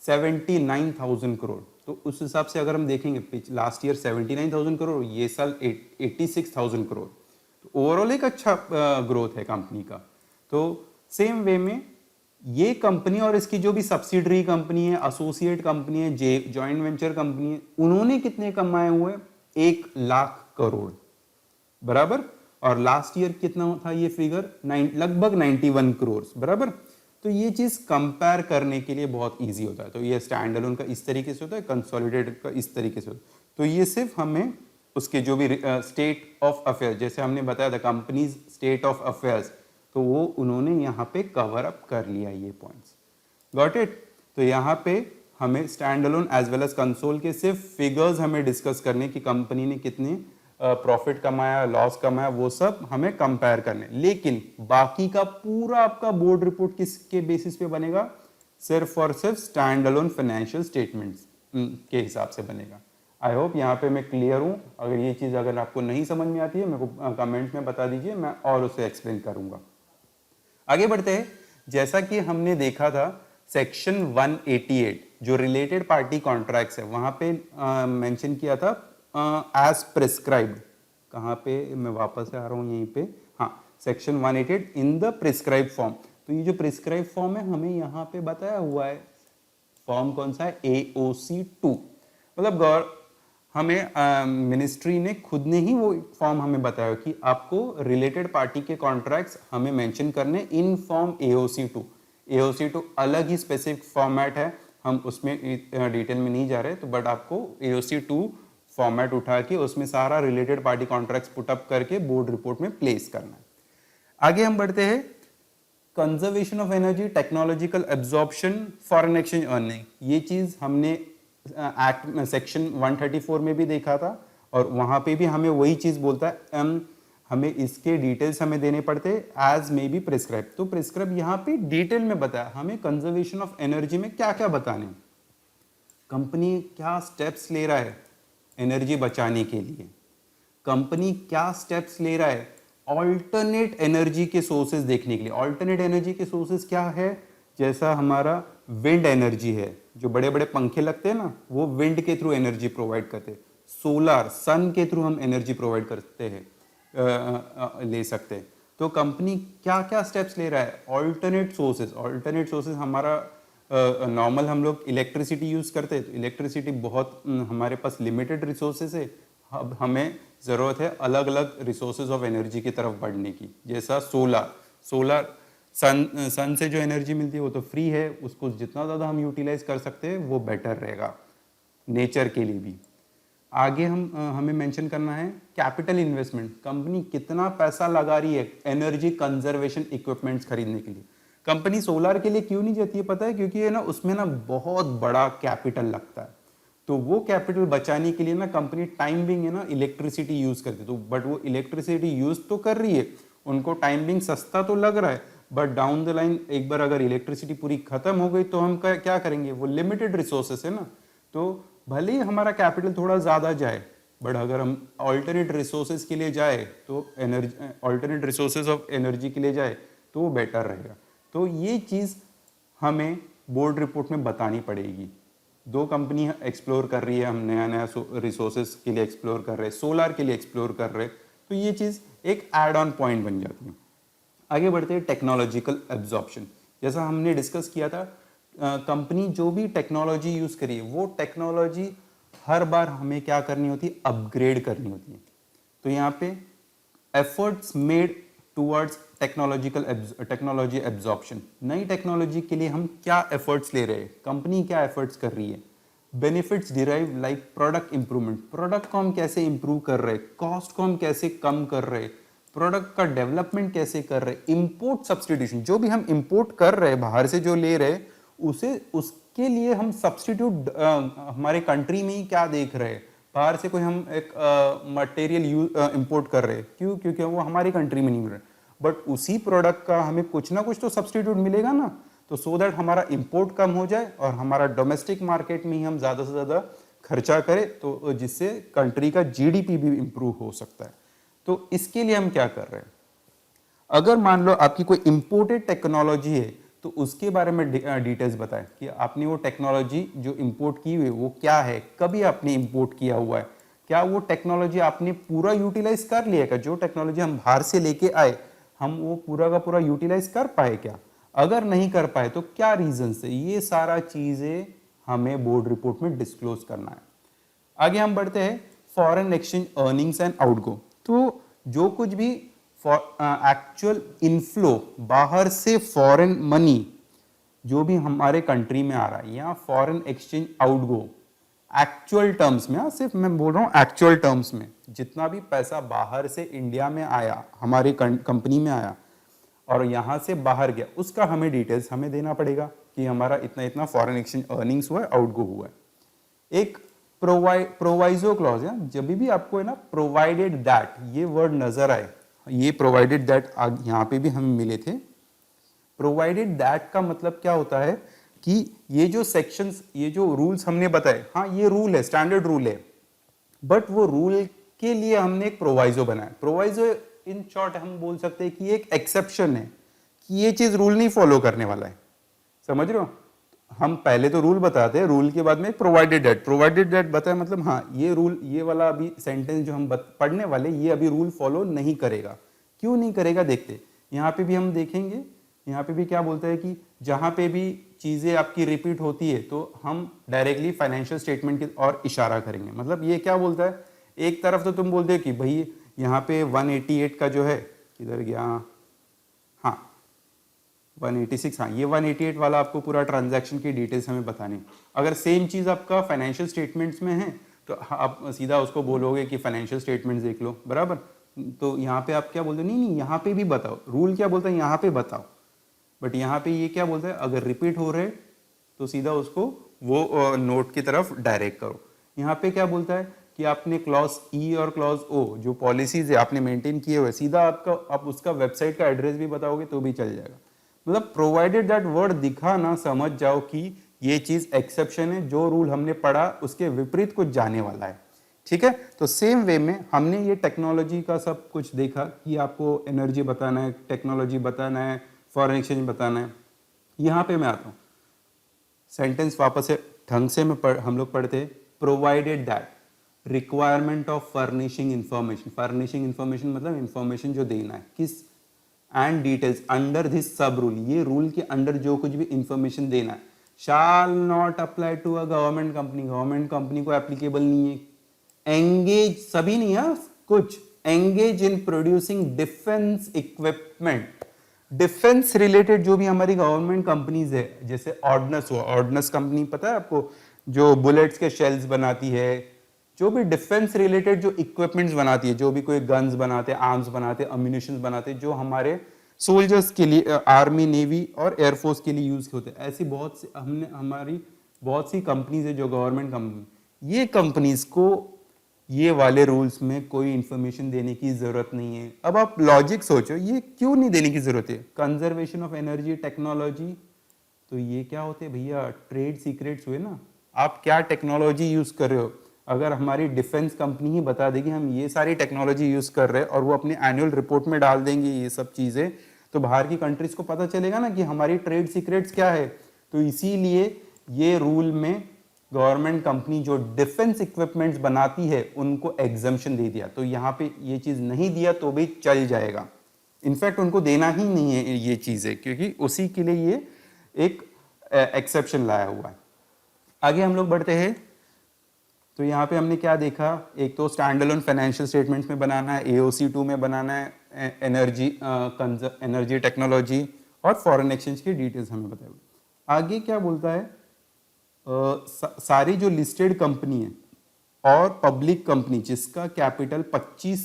79,000 करोड़। तो उस हिसाब से अगर हम देखेंगे लास्ट ईयर 79,000 करोड़, ये साल 86,000 करोड़, तो ओवरऑल एक अच्छा ग्रोथ है कंपनी का। तो सेम वे में ये कंपनी और इसकी जो भी सब्सिडरी कंपनी है, एसोसिएट कंपनी है, जॉइंट वेंचर कंपनी है, उन्होंने कितने कमाए हुए, 1,00,000 करोड़ बराबर। और लास्ट ईयर कितना था ये फिगर, लगभग 91 करोड़ बराबर। तो ये चीज कंपेयर करने के लिए बहुत इजी होता है। तो ये स्टैंड अलोन का इस तरीके से होता है, कंसोलिडेटेड का इस तरीके से होता है। तो ये सिर्फ हमें उसके जो भी स्टेट ऑफ अफेयर्स, जैसे हमने बताया था कंपनीज स्टेट ऑफ अफेयर्स, तो वो उन्होंने यहाँ पे कवर अप कर लिया ये पॉइंट्स। Got it. तो यहाँ पे हमें standalone as well as consol के सिर्फ फिगर्स हमें डिस्कस करने की कंपनी ने कितने प्रॉफिट कमाया, लॉस कमाया, वो सब हमें कंपेयर करने। लेकिन बाकी का पूरा आपका बोर्ड रिपोर्ट किसके बेसिस पे बनेगा, सिर्फ और सिर्फ स्टैंड अलोन फाइनेंशियल स्टेटमेंट्स के हिसाब से बनेगा। आई होप यहाँ पे मैं क्लियर हूँ। अगर ये चीज़ अगर आपको नहीं समझ में आती है मेरे को कमेंट में बता दीजिए, मैं और उसे एक्सप्लेन करूँगा। आगे बढ़ते हैं। जैसा कि हमने देखा था सेक्शन 188 जो रिलेटेड पार्टी कॉन्ट्रैक्ट्स है, वहाँ पे मेंशन किया था एज प्रिस्क्राइब्ड। कहाँ पे, मैं वापस आ रहा हूँ यहीं पे, हाँ, section 188 in the prescribe form. तो ये जो प्रिस्क्राइब फॉर्म है हमें यहाँ पे बताया हुआ है, फॉर्म कौन सा है, AOC2। मतलब हमें मिनिस्ट्री ने खुद ने ही वो फॉर्म हमें बताया कि आपको रिलेटेड पार्टी के कॉन्ट्रैक्ट्स हमें मेंशन करने इन फॉर्म AOC2। AOC2 अलग ही स्पेसिफिक फॉर्मेट है, हम उसमें डिटेल में नहीं जा रहे, तो बट आपको AOC2 फॉर्मेट उठा के उसमें सारा रिलेटेड पार्टी कॉन्ट्रैक्ट्स पुटअप करके बोर्ड रिपोर्ट में प्लेस करना है। आगे हम बढ़ते हैं, conservation of energy, technological absorption, foreign exchange earning. ये चीज हमने एक्ट सेक्शन 134 में भी देखा था, और वहां पे भी हमें वही चीज बोलता है, हमें इसके डिटेल्स हमें देने पड़ते एज मे बी प्रिस्क्राइब। तो प्रिस्क्राइब यहाँ पे डिटेल में बताया हमें कंजर्वेशन ऑफ एनर्जी में क्या क्या बताने, कंपनी क्या स्टेप्स ले रहा है एनर्जी बचाने के लिए, कंपनी क्या स्टेप्स ले रहा है ऑल्टरनेट एनर्जी के सोर्सेज देखने के लिए। ऑल्टरनेट एनर्जी के सोर्सेज क्या है, जैसा हमारा विंड एनर्जी है, जो बड़े बड़े पंखे लगते हैं ना, वो विंड के थ्रू एनर्जी प्रोवाइड करते हैं। सोलर, सन के थ्रू हम एनर्जी प्रोवाइड करते हैं, ले सकते हैं। तो कंपनी क्या क्या स्टेप्स ले रहा है, ऑल्टरनेट सोर्सेज। ऑल्टरनेट सोर्सेज हमारा नॉर्मल हम लोग इलेक्ट्रिसिटी यूज़ करते हैं, तो इलेक्ट्रिसिटी बहुत हमारे पास लिमिटेड रिसोर्सेज है। अब हमें ज़रूरत है अलग अलग रिसोर्सेज ऑफ एनर्जी की तरफ बढ़ने की, जैसा सोलर सन से जो एनर्जी मिलती है वो तो फ्री है, उसको जितना ज़्यादा हम यूटिलाइज कर सकते हैं वो बेटर रहेगा नेचर के लिए भी। आगे हमें मेंशन करना है कैपिटल इन्वेस्टमेंट, कंपनी कितना पैसा लगा रही है एनर्जी कंजर्वेशन इक्विपमेंट्स खरीदने के लिए। कंपनी सोलर के लिए क्यों नहीं जाती है पता है, क्योंकि है ना उसमें ना बहुत बड़ा कैपिटल लगता है, तो वो कैपिटल बचाने के लिए ना कंपनी टाइम बिंग है ना इलेक्ट्रिसिटी यूज करती है। तो बट वो इलेक्ट्रिसिटी यूज तो कर रही है, उनको टाइम बिंग सस्ता तो लग रहा है, बट डाउन द लाइन एक बार अगर इलेक्ट्रिसिटी पूरी खत्म हो गई तो हम क्या करेंगे, वो लिमिटेड रिसोर्सेस है ना। तो भले ही हमारा कैपिटल थोड़ा ज़्यादा जाए, बट अगर हम ऑल्टरनेट रिसोर्सेज के लिए जाए तो energy, alternate resources of energy के लिए जाए तो वो बेटर रहेगा। तो ये चीज़ हमें बोर्ड रिपोर्ट में बतानी पड़ेगी। दो कंपनी एक्सप्लोर कर रही है, हम नया नया रिसोर्सेज के लिए एक्सप्लोर कर रहे हैं, सोलर के लिए एक्सप्लोर कर रहे हैं, तो ये चीज़ एक एड ऑन पॉइंट बन जाती है। आगे बढ़ते हैं टेक्नोलॉजिकल एब्जॉर्प्शन। जैसा हमने डिस्कस किया था, कंपनी जो भी टेक्नोलॉजी यूज़ करिए वो टेक्नोलॉजी हर बार हमें क्या करनी होती है, अपग्रेड करनी होती है। तो यहाँ पे efforts made towards technology absorption, नई टेक्नोलॉजी के लिए हम क्या एफर्ट्स ले रहे हैं, कंपनी क्या एफर्ट्स कर रही है। Benefits derive like product improvement, product को हम कैसे इंप्रूव कर रहे हैं, कॉस्ट को हम कैसे कम कर रहे हैं, प्रोडक्ट का डेवलपमेंट कैसे कर रहे हैं। इंपोर्ट सब्सटीट्यूशन, जो भी हम इंपोर्ट कर रहे हैं बाहर से जो ले रहे हैं उसके लिए हम सब्सटीट्यूट हमारे कंट्री में ही क्या देख रहे हैं, बाहर से कोई हम एक मटेरियल इंपोर्ट कर रहे हैं, क्यों, क्योंकि वो हमारी कंट्री में नहीं मिल रहा, बट उसी प्रोडक्ट का हमें कुछ ना कुछ तो सब्सटीट्यूट मिलेगा ना। तो सो दैट हमारा इंपोर्ट कम हो जाए और हमारा डोमेस्टिक मार्केट में ही हम ज़्यादा से ज़्यादा खर्चा करें, तो जिससे कंट्री का जीडीपी भी इंप्रूव हो सकता है। तो इसके लिए हम क्या कर रहे हैं, अगर मान लो आपकी कोई इंपोर्टेड टेक्नोलॉजी है तो उसके बारे में डिटेल्स बताएं कि आपने वो टेक्नोलॉजी जो इंपोर्ट की हुई है वो क्या है, कभी आपने इंपोर्ट किया हुआ है, क्या वो टेक्नोलॉजी आपने पूरा यूटिलाइज कर लिया है, जो टेक्नोलॉजी हम बाहर से लेके आए हम वो पूरा का पूरा यूटिलाइज कर पाए क्या, अगर नहीं कर पाए तो क्या रीजन से, ये सारा चीजें हमें बोर्ड रिपोर्ट में डिस्क्लोज करना है। आगे हम बढ़ते हैं foreign exchange earnings and outgo. तो जो कुछ भी एक्चुअल इनफ्लो बाहर से फॉरेन मनी जो भी हमारे कंट्री में आ रहा है या foreign exchange outgo actual terms में, सिर्फ मैं बोल रहा हूं एक्चुअल टर्म्स में, जितना भी पैसा बाहर से इंडिया में आया हमारी कंपनी में आया और यहां से बाहर गया उसका हमें डिटेल्स हमें देना पड़ेगा कि हमारा इतना इतना फॉरेन एक्सचेंज अर्निंग्स हुआ है, आउटगो हुआ है। एक प्रोवाइजो क्लॉज है, जब भी आपको है ना प्रोवाइडेड दैट ये वर्ड नजर आए, ये प्रोवाइडेड दैट यहाँ पे भी हमें मिले थे। प्रोवाइडेड दैट का मतलब क्या होता है कि ये जो सेक्शंस, ये जो रूल्स हमने बताए, हाँ ये रूल है, स्टैंडर्ड रूल है, बट वो रूल के लिए हमने एक प्रोवाइजो बनाया। प्रोवाइजो इन शॉर्ट हम बोल सकते हैं कि एक एक्सेप्शन है कि ये चीज रूल नहीं फॉलो करने वाला है, समझ रहे हो। हम पहले तो रूल बताते हैं, रूल के बाद में प्रोवाइडेड दैट बताया, मतलब हाँ ये रूल, ये वाला अभी सेंटेंस जो हम पढ़ने वाले ये अभी रूल फॉलो नहीं करेगा। क्यों नहीं करेगा देखते, यहाँ पे भी हम देखेंगे, यहाँ पे भी क्या बोलता है कि जहाँ पे भी चीजें आपकी रिपीट होती है तो हम डायरेक्टली फाइनेंशियल स्टेटमेंट की ओर इशारा करेंगे। मतलब ये क्या बोलता है, एक तरफ तो तुम बोलते हो कि भाई यहाँ पे 188 का जो है, किधर गया, हाँ 186, हाँ ये 188 वाला आपको पूरा ट्रांजैक्शन की डिटेल्स हमें बतानी। अगर सेम चीज आपका फाइनेंशियल स्टेटमेंट्स में है तो आप सीधा उसको बोलोगे कि फाइनेंशियल स्टेटमेंट्स देख लो, बराबर। तो यहाँ पे आप क्या बोलते हो, नहीं नहीं यहाँ पे भी बताओ, रूल क्या बोलता है यहाँ पे बताओ, बट यहाँ पे ये क्या बोलता है, अगर रिपीट हो रहे तो सीधा उसको वो नोट की तरफ डायरेक्ट करो। यहाँ पे क्या बोलता है कि आपने क्लॉज ई और क्लॉज ओ जो पॉलिसीज है आपने मेंटेन किए हुए, सीधा आपका आप उसका वेबसाइट का एड्रेस भी बताओगे तो भी चल जाएगा। मतलब प्रोवाइडेड दैट वर्ड दिखा ना, समझ जाओ कि ये चीज एक्सेप्शन है, जो रूल हमने पढ़ा उसके विपरीत कुछ जाने वाला है, ठीक है। तो सेम वे में हमने ये टेक्नोलॉजी का सब कुछ देखा कि आपको एनर्जी बताना है, टेक्नोलॉजी बताना है, फॉरेन एक्सचेंज बताना है। यहाँ पे मैं आता हूँ, सेंटेंस वापस से ढंग से हम लोग पढ़ते हैं, provided that requirement of furnishing information, furnishing information मतलब इंफॉर्मेशन जो देना है किस, and details under this sub rule, ये रूल के अंडर जो कुछ भी इंफॉर्मेशन देना है, shall not apply to a government company, government company को एप्लीकेबल नहीं है। एंगेज, सभी नहीं है कुछ, engage in producing defence equipment, defence related जो भी हमारी गवर्नमेंट कंपनीज है, जैसे ऑर्डनेंस हुआ, ऑर्डनेंस कंपनी पता है आपको, जो बुलेट्स के शेल्स बनाती है, जो भी डिफेंस रिलेटेड जो इक्विपमेंट्स बनाती है, जो भी कोई गन्स बनाते, आर्म्स बनाते, अम्यूनिशन बनाते, जो हमारे सोल्जर्स के लिए, आर्मी नेवी और एयरफोर्स के लिए यूज होते हैं, ऐसी बहुत सी हमने हमारी बहुत सी कंपनीज है जो गवर्नमेंट कंपनी, ये कंपनीज को ये वाले रूल्स में कोई इंफॉर्मेशन देने की जरूरत नहीं है। अब आप लॉजिक सोचो, ये क्यों नहीं देने की जरूरत है, कंजर्वेशन ऑफ एनर्जी टेक्नोलॉजी, तो ये क्या होते हैं भैया, ट्रेड सीक्रेट्स हुए ना, आप क्या टेक्नोलॉजी यूज कर रहे हो। अगर हमारी डिफेंस कंपनी ही बता देगी हम ये सारी टेक्नोलॉजी यूज कर रहे हैं और वो अपने एनुअल रिपोर्ट में डाल देंगे ये सब चीजें, तो बाहर की कंट्रीज को पता चलेगा ना कि हमारी ट्रेड सीक्रेट्स क्या है। तो इसीलिए ये रूल में गवर्नमेंट कंपनी जो डिफेंस इक्विपमेंट्स बनाती है उनको एग्जम्पशन दे दिया, तो यहाँ पे ये चीज नहीं दिया तो भी चल जाएगा, इनफैक्ट उनको देना ही नहीं है ये चीजें, क्योंकि उसी के लिए ये एक एक्सेप्शन लाया हुआ है। आगे हम लोग बढ़ते हैं, तो यहाँ पे हमने क्या देखा, एक तो स्टैंड अलोन फाइनेंशियल स्टेटमेंट्स में बनाना है, AOC 2 में बनाना है, एनर्जी टेक्नोलॉजी और फॉरेन एक्सचेंज की डिटेल्स हमें बताए। आगे क्या बोलता है, सारी जो लिस्टेड कंपनी है और पब्लिक कंपनी जिसका कैपिटल 25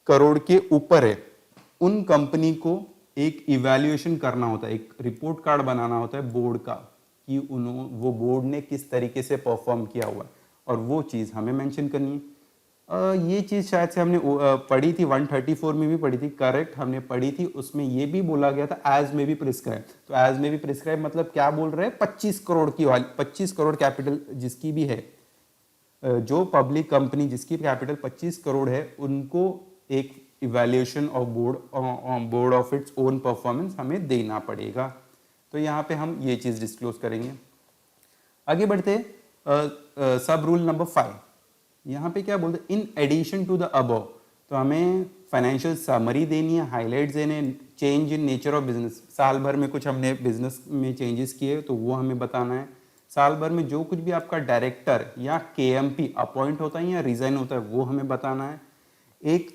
करोड़ के ऊपर है, उन कंपनी को एक इवैल्यूएशन करना होता है, एक रिपोर्ट कार्ड बनाना होता है बोर्ड का, कि वो बोर्ड ने किस तरीके से परफॉर्म किया हुआ है, और वो चीज हमें मेंशन करनी है। ये चीज़ शायद से हमने पढ़ी थी, 134 में भी पढ़ी थी, करेक्ट हमने पढ़ी थी। उसमें ये भी बोला गया था एज में भी प्रिस्क्राइब। तो एज में भी प्रिस्क्राइब मतलब क्या बोल रहे हैं, 25 करोड़ की वाली, 25 करोड़ कैपिटल जिसकी भी है, जो पब्लिक कंपनी जिसकी कैपिटल 25 करोड़ है, उनको एक evaluation of board of its own performance हमें देना पड़ेगा। तो यहाँ पे हम ये चीज़ डिस्क्लोज करेंगे। आगे बढ़ते सब रूल नंबर 5। यहाँ पे क्या बोलते, in addition to the above, तो हमें फाइनेंशियल समरी देनी है, हाईलाइट्स देने, change in nature of business, साल भर में कुछ हमने बिजनेस में चेंजेस किए तो वो हमें बताना है। साल भर में जो कुछ भी आपका डायरेक्टर या केएमपी अपॉइंट होता है या रिजाइन होता है वो हमें बताना है। एक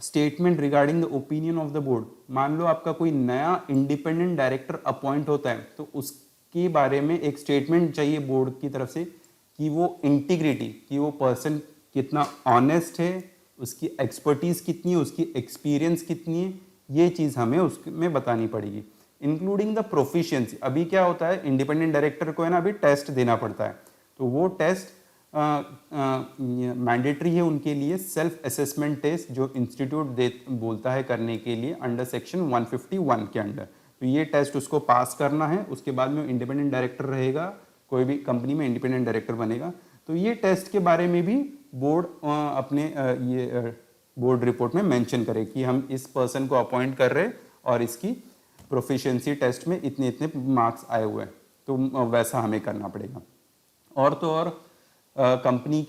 statement regarding the opinion of the board, मान लो आपका कोई नया इंडिपेंडेंट डायरेक्टर अपॉइंट होता है तो उसके बारे में एक स्टेटमेंट चाहिए बोर्ड की तरफ से कि वो इंटीग्रिटी, कि वो पर्सन कितना ऑनेस्ट है, उसकी एक्सपर्टीज कितनी है, उसकी एक्सपीरियंस कितनी है, ये चीज़ हमें उसमें बतानी पड़ेगी। इंक्लूडिंग द प्रोफिशिएंसी, अभी क्या होता है इंडिपेंडेंट डायरेक्टर को है ना अभी टेस्ट देना पड़ता है, तो वो टेस्ट मैंडेटरी है उनके लिए, सेल्फ असेसमेंट टेस्ट जो इंस्टीट्यूट बोलता है करने के लिए अंडर सेक्शन 151 के अंडर। तो ये टेस्ट उसको पास करना है, उसके बाद में इंडिपेंडेंट डायरेक्टर रहेगा, कोई भी कंपनी में इंडिपेंडेंट डायरेक्टर बनेगा। तो ये टेस्ट के बारे में भी बोर्ड अपने ये बोर्ड रिपोर्ट में मेंशन करे कि हम इस पर्सन को अपॉइंट कर रहे और इसकी प्रोफिशिएंसी टेस्ट में इतने इतने मार्क्स आए हुए हैं, तो वैसा हमें करना पड़ेगा। और तो और कंपनी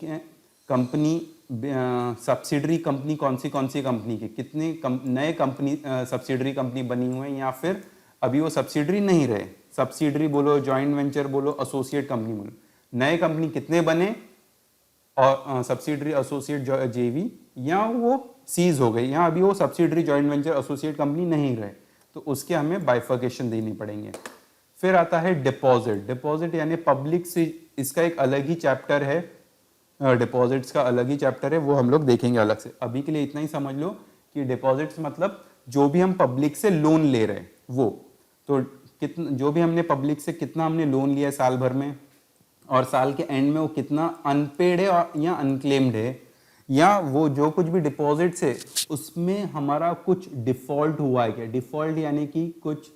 सब्सिडरी कंपनी कौन सी कंपनी के कितने नए कंपनी सब्सिडरी कंपनी बनी हुए हैं या फिर अभी वो सब्सिडरी नहीं रहे, सब्सिडरी बोलो, जॉइंट वेंचर बोलो, एसोसिएट कंपनी बोलो, नए कंपनी कितने बने और सब्सिडरी एसोसिएट जेवी या वो सीज हो गई या अभी वो subsidiary joint venture associate company नहीं रहे, तो उसके हमें बाइफर्केशन देनी पड़ेंगे। फिर आता है डिपॉजिट। डिपॉजिट यानी पब्लिक से, इसका एक अलग ही चैप्टर है, डिपॉजिट्स का अलग ही चैप्टर है, वो हम लोग देखेंगे अलग से। अभी के लिए इतना ही समझ लो कि डिपॉजिट्स मतलब जो भी हम पब्लिक से लोन ले रहे हैं वो, तो कितना जो भी हमने पब्लिक से कितना हमने लोन लिया है साल भर में, और साल के एंड में वो कितना अनपेड है या अनक्लेम्ड है, या वो जो कुछ भी डिपॉजिट्स है उसमें हमारा कुछ डिफॉल्ट हुआ है क्या। डिफॉल्ट यानी कि कुछ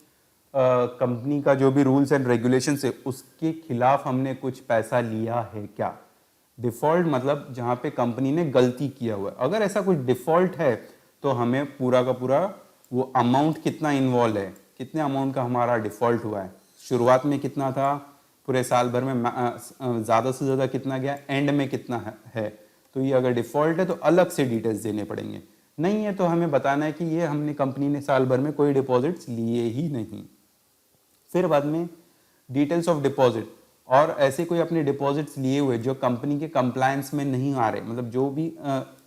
कंपनी का जो भी रूल्स एंड रेगुलेशन है उसके खिलाफ हमने कुछ पैसा लिया है क्या। डिफॉल्ट मतलब जहां पे कंपनी ने गलती किया हुआ है, अगर ऐसा कुछ डिफॉल्ट है तो हमें पूरा का पूरा वो अमाउंट कितना इन्वॉल्व है, कितने अमाउंट का हमारा डिफॉल्ट हुआ है, शुरुआत में कितना था, पूरे साल भर में ज़्यादा से ज़्यादा कितना गया, एंड में कितना है। तो ये अगर डिफॉल्ट है तो अलग से डिटेल्स देने पड़ेंगे, नहीं है तो हमें बताना है कि ये हमने कंपनी ने साल भर में कोई डिपॉजिट्स लिए ही नहीं। फिर बाद में डिटेल्स ऑफ डिपॉजिट, और ऐसे कोई अपने डिपॉजिट्स लिए हुए जो कंपनी के कंप्लायंस में नहीं आ रहे, मतलब जो भी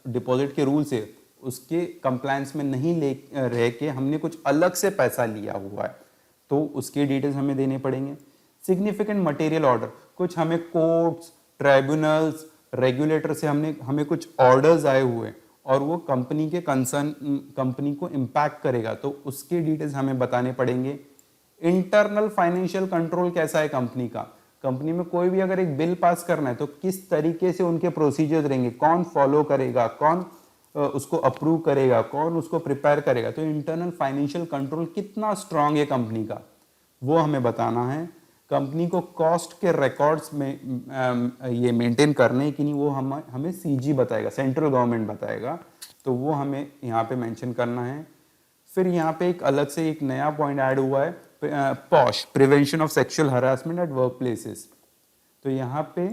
डिपॉजिट के रूल्स है उसके कंप्लायंस में नहीं ले रह के हमने कुछ अलग से पैसा लिया हुआ है, तो उसके डिटेल्स हमें देने पड़ेंगे। सिग्निफिकेंट मटेरियल ऑर्डर, कुछ हमें कोर्ट्स, ट्राइब्यूनल्स, रेगुलेटर से हमें कुछ ऑर्डर्स आए हुए और वो कंपनी के कंसर्न कंपनी को इम्पैक्ट करेगा, तो उसके डिटेल्स हमें बताने पड़ेंगे। इंटरनल फाइनेंशियल कंट्रोल कैसा है कंपनी का, कंपनी में कोई भी अगर एक बिल पास करना है तो किस तरीके से उनके प्रोसीजर्स रहेंगे, कौन फॉलो करेगा, कौन उसको अप्रूव करेगा, कौन उसको प्रिपेयर करेगा, तो इंटरनल फाइनेंशियल कंट्रोल कितना स्ट्रांग है कंपनी का वो हमें बताना है। कंपनी को कॉस्ट के रिकॉर्ड्स में ये मेंटेन करने की नहीं, वो हमें सीजी बताएगा, सेंट्रल गवर्नमेंट बताएगा, तो वो हमें यहाँ पे मेंशन करना है। फिर यहाँ पे एक अलग से एक नया पॉइंट ऐड हुआ है, posh, prevention of sexual harassment at work places. तो यहाँ पे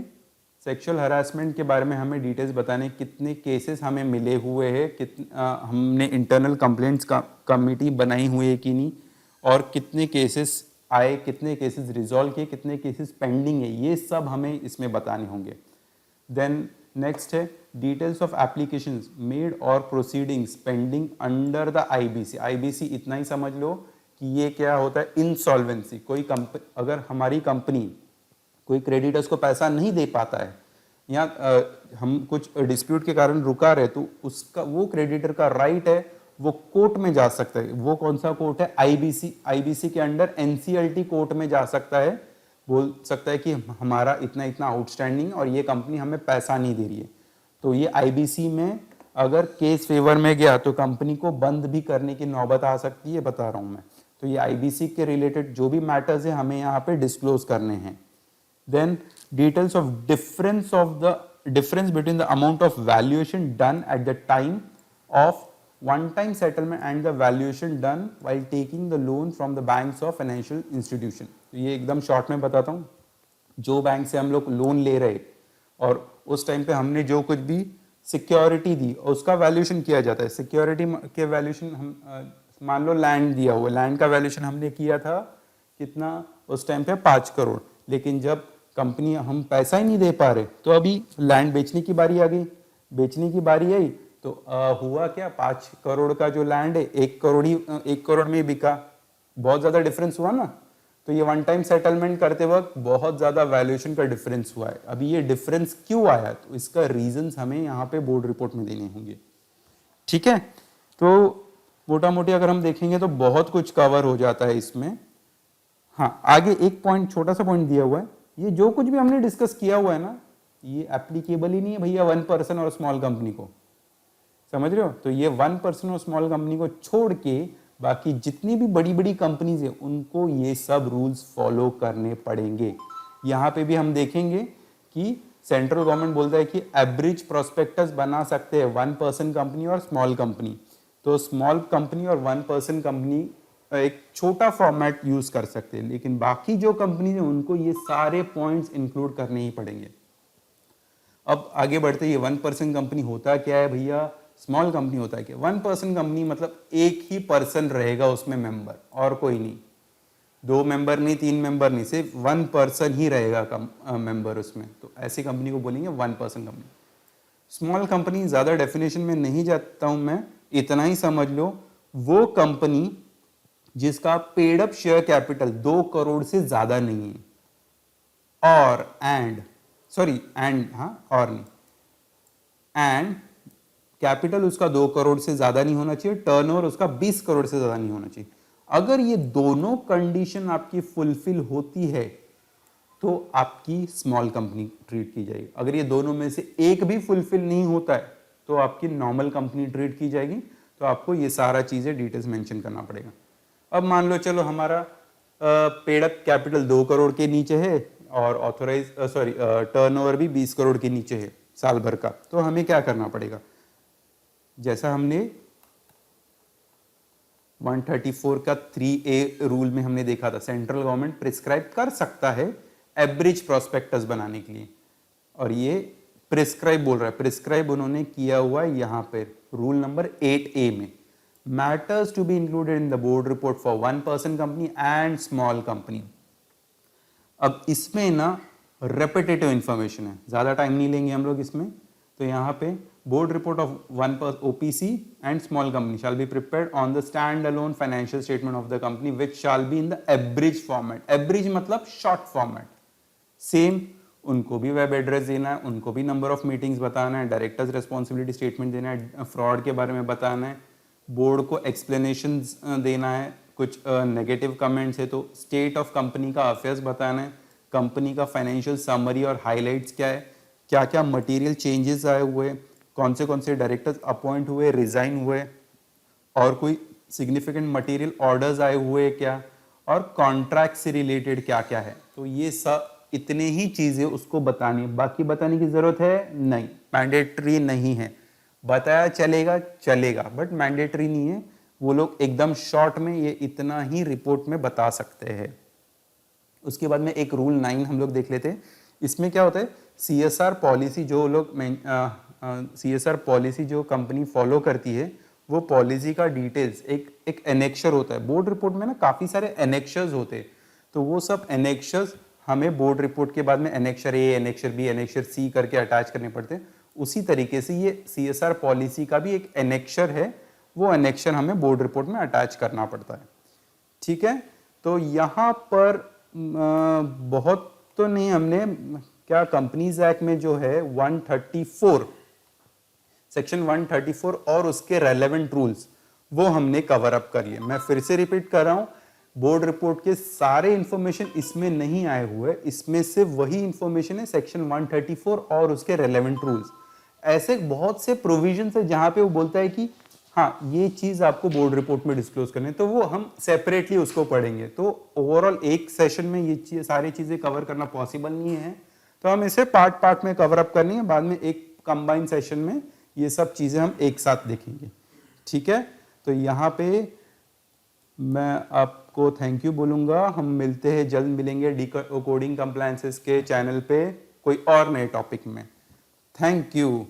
सेक्सुअल हरासमेंट के बारे में हमें डिटेल्स बताने, कितने केसेस हमें मिले हुए हैं, हमने इंटरनल कंप्लेंट्स का कमेटी बनाई हुई है कि नहीं, और कितने केसेस आए, कितने केसेस रिजॉल्व किए, कितने केसेस पेंडिंग है, ये सब हमें इसमें बताने होंगे। देन नेक्स्ट है डिटेल्स ऑफ एप्लीकेशंस मेड और proceedings pending under the IBC. IBC इतना ही समझ लो कि ये क्या होता है, इंसॉल्वेंसी। कोई अगर हमारी कंपनी कोई क्रेडिटर्स को पैसा नहीं दे पाता है या हम कुछ डिस्प्यूट के कारण रुका रहे, तो उसका वो क्रेडिटर का राइट है, वो कोर्ट में जा सकता है। वो कौन सा कोर्ट है, आईबीसी। आईबीसी के अंडर एनसीएलटी कोर्ट में जा सकता है, बोल सकता है कि हमारा इतना इतना आउटस्टैंडिंग और ये कंपनी हमें पैसा नहीं दे रही है, तो ये आईबीसी में अगर केस फेवर में गया तो कंपनी को बंद भी करने की नौबत आ सकती है, बता रहा हूं मैं। तो ये आईबीसी के रिलेटेड जो भी मैटर्स है हमें यहाँ पे डिस्क्लोज करने हैं। Then details of difference between the amount of valuation done at the time of one-time settlement and the valuation done while taking the loan from the banks of financial institution। तो ये एकदम short में बताता हूँ। जो bank से हम लोग लोन ले रहे और उस टाइम पे हमने जो कुछ भी सिक्योरिटी दी उसका वैल्यूएशन किया जाता है। सिक्योरिटी के वैल्यूएशन हम मान लो लैंड दिया हुआ, लैंड का वैल्यूएशन हमने किया था कितना उस टाइम पे 5 करोड़, लेकिन जब कंपनी हम पैसा ही नहीं दे पा रहे तो अभी लैंड बेचने की बारी आ गई। बेचने की बारी आई तो हुआ क्या, 5 करोड़ का जो लैंड है 1 करोड़ में बिका। बहुत ज्यादा डिफरेंस हुआ ना। तो ये वन टाइम सेटलमेंट करते वक्त बहुत ज्यादा वैल्यूएशन का डिफरेंस हुआ है। अभी ये डिफरेंस क्यों आया, तो इसका रीजंस हमें यहाँ पे बोर्ड रिपोर्ट में देने होंगे। ठीक है, तो मोटा मोटी अगर हम देखेंगे तो बहुत कुछ कवर हो जाता है इसमें। हाँ, आगे एक पॉइंट, छोटा सा पॉइंट दिया हुआ है, ये जो कुछ भी हमने डिस्कस किया हुआ है ना, ये एप्लीकेबल ही नहीं है भैया 1 पर्सन और स्मॉल कंपनी को, समझ रहे हो। तो ये 1 पर्सन और स्मॉल कंपनी को छोड़ के बाकी जितनी भी बड़ी बड़ी कंपनीज है उनको ये सब रूल्स फॉलो करने पड़ेंगे। यहाँ पे भी हम देखेंगे कि सेंट्रल गवर्नमेंट बोलता है कि एवरेज प्रोस्पेक्टस बना सकते हैं 1 पर्सन कंपनी और स्मॉल कंपनी। तो स्मॉल कंपनी और 1 पर्सन कंपनी एक छोटा फॉर्मेट यूज कर सकते हैं, लेकिन बाकी जो कंपनी है उनको ये सारे पॉइंट्स इंक्लूड करने ही पड़ेंगे। अब आगे बढ़ते, ये 1 पर्सन कंपनी होता क्या है भैया, स्मॉल कंपनी होता है क्या। 1 पर्सन कंपनी मतलब एक ही पर्सन रहेगा उसमें मेंबर, और कोई नहीं, 2 मेंबर नहीं, 3 मेंबर नहीं, सिर्फ 1 पर्सन ही रहेगा मेंबर उसमें। तो ऐसी कंपनी को बोलेंगे 1 पर्सन कंपनी। स्मॉल कंपनी ज्यादा डेफिनेशन में नहीं जाता हूं मैं, इतना ही समझ लो, वो कंपनी जिसका paid up share capital 2 crore से ज्यादा नहीं है, और कैपिटल उसका 2 करोड़ से ज्यादा नहीं होना चाहिए, टर्नओवर उसका 20 करोड़ से ज्यादा नहीं होना चाहिए। अगर ये दोनों कंडीशन आपकी फुलफिल होती है तो आपकी स्मॉल कंपनी ट्रीट की जाएगी। अगर ये दोनों में से एक भी फुलफिल नहीं होता है तो आपकी नॉर्मल कंपनी ट्रीट की जाएगी। तो आपको ये सारा चीजें डिटेल्स मेंशन करना पड़ेगा। अब मान लो चलो हमारा पेड अप कैपिटल 2 करोड़ के नीचे है और टर्नओवर भी 20 करोड़ के नीचे है साल भर का, तो हमें क्या करना पड़ेगा, जैसा हमने 134 का 3A रूल में हमने देखा था, सेंट्रल गवर्नमेंट प्रिस्क्राइब कर सकता है एवरेज प्रोस्पेक्टस बनाने के लिए, और ये प्रिस्क्राइब बोल रहा है, प्रिस्क्राइब उन्होंने किया हुआ है यहाँ पे रूल नंबर 8A में। Matters to be included in the board report for 1 person company and small company. अब इसमें ना रेपिटेटिव इंफॉर्मेशन है, ज्यादा टाइम नहीं लेंगे हम लोग इसमें। तो यहाँ पे board report of 1 OPC and small company shall be prepared on the stand alone financial statement of the company which shall be in the average format. Average मतलब शॉर्ट फॉर्मेट। सेम उनको भी वेब एड्रेस देना है, उनको भी number of meetings बताना है, directors responsibility statement देना है, फ्रॉड के बारे में बताना है, बोर्ड को एक्सप्लेनेशंस देना है, कुछ नेगेटिव कमेंट्स है तो स्टेट ऑफ कंपनी का अफेयर्स बताना है, कंपनी का फाइनेंशियल समरी और हाइलाइट्स क्या है, क्या क्या मटेरियल चेंजेस आए हुए, कौन से डायरेक्टर्स अपॉइंट हुए, रिजाइन हुए, और कोई सिग्निफिकेंट मटेरियल ऑर्डर्स आए हुए क्या, और कॉन्ट्रैक्ट से रिलेटेड क्या क्या है। तो ये सब इतने ही चीजें उसको बतानी, बाकी बताने की जरूरत है नहीं, मैंडेटरी नहीं है। बताया चलेगा बट मैंडेटरी नहीं है। वो लोग एकदम शॉर्ट में ये इतना ही रिपोर्ट में बता सकते हैं। उसके बाद में एक रूल 9 हम लोग देख लेते हैं। इसमें क्या होता है, CSR पॉलिसी जो लोग CSR पॉलिसी जो कंपनी फॉलो करती है वो पॉलिसी का डिटेल्स एक एनेक्शर होता है। बोर्ड रिपोर्ट में ना काफी सारे एनेक्शर्स होते हैं, तो वो सब एनेक्शर्स हमें बोर्ड रिपोर्ट के बाद में annexure A, annexure B, annexure C करके अटैच करने पड़ते हैं। उसी तरीके से ये CSR पॉलिसी का भी एक एनेक्शर है, वो एनेक्शर हमें बोर्ड रिपोर्ट में अटैच करना पड़ता है। ठीक है, तो यहाँ पर बहुत तो नहीं, हमने क्या कंपनीज एक्ट में जो है 134 सेक्शन 134 और उसके रेलेवेंट रूल्स वो हमने कवर अप कर लिए। मैं फिर से रिपीट कर रहा हूं, बोर्ड रिपोर्ट के सारे इंफॉर्मेशन इसमें नहीं आए हुए, इसमें से वही इंफॉर्मेशन है सेक्शन 134 और उसके रेलेवेंट रूल्स। ऐसे बहुत से प्रोविजन है जहां पे वो बोलता है कि हाँ ये चीज आपको बोर्ड रिपोर्ट में डिस्क्लोज करनी है, तो वो हम सेपरेटली उसको पढ़ेंगे। तो ओवरऑल एक सेशन में ये सारी चीजें कवर करना पॉसिबल नहीं है, तो हम इसे पार्ट पार्ट में कवर अप करनी है, बाद में एक कंबाइंड सेशन में ये सब चीजें हम एक साथ देखेंगे। ठीक है, तो यहाँ पे मैं आपको थैंक यू बोलूंगा। हम मिलते हैं, जल्द मिलेंगे डिकोडिंग कंप्लायंसेस के चैनल पे कोई और नए टॉपिक में। Thank you.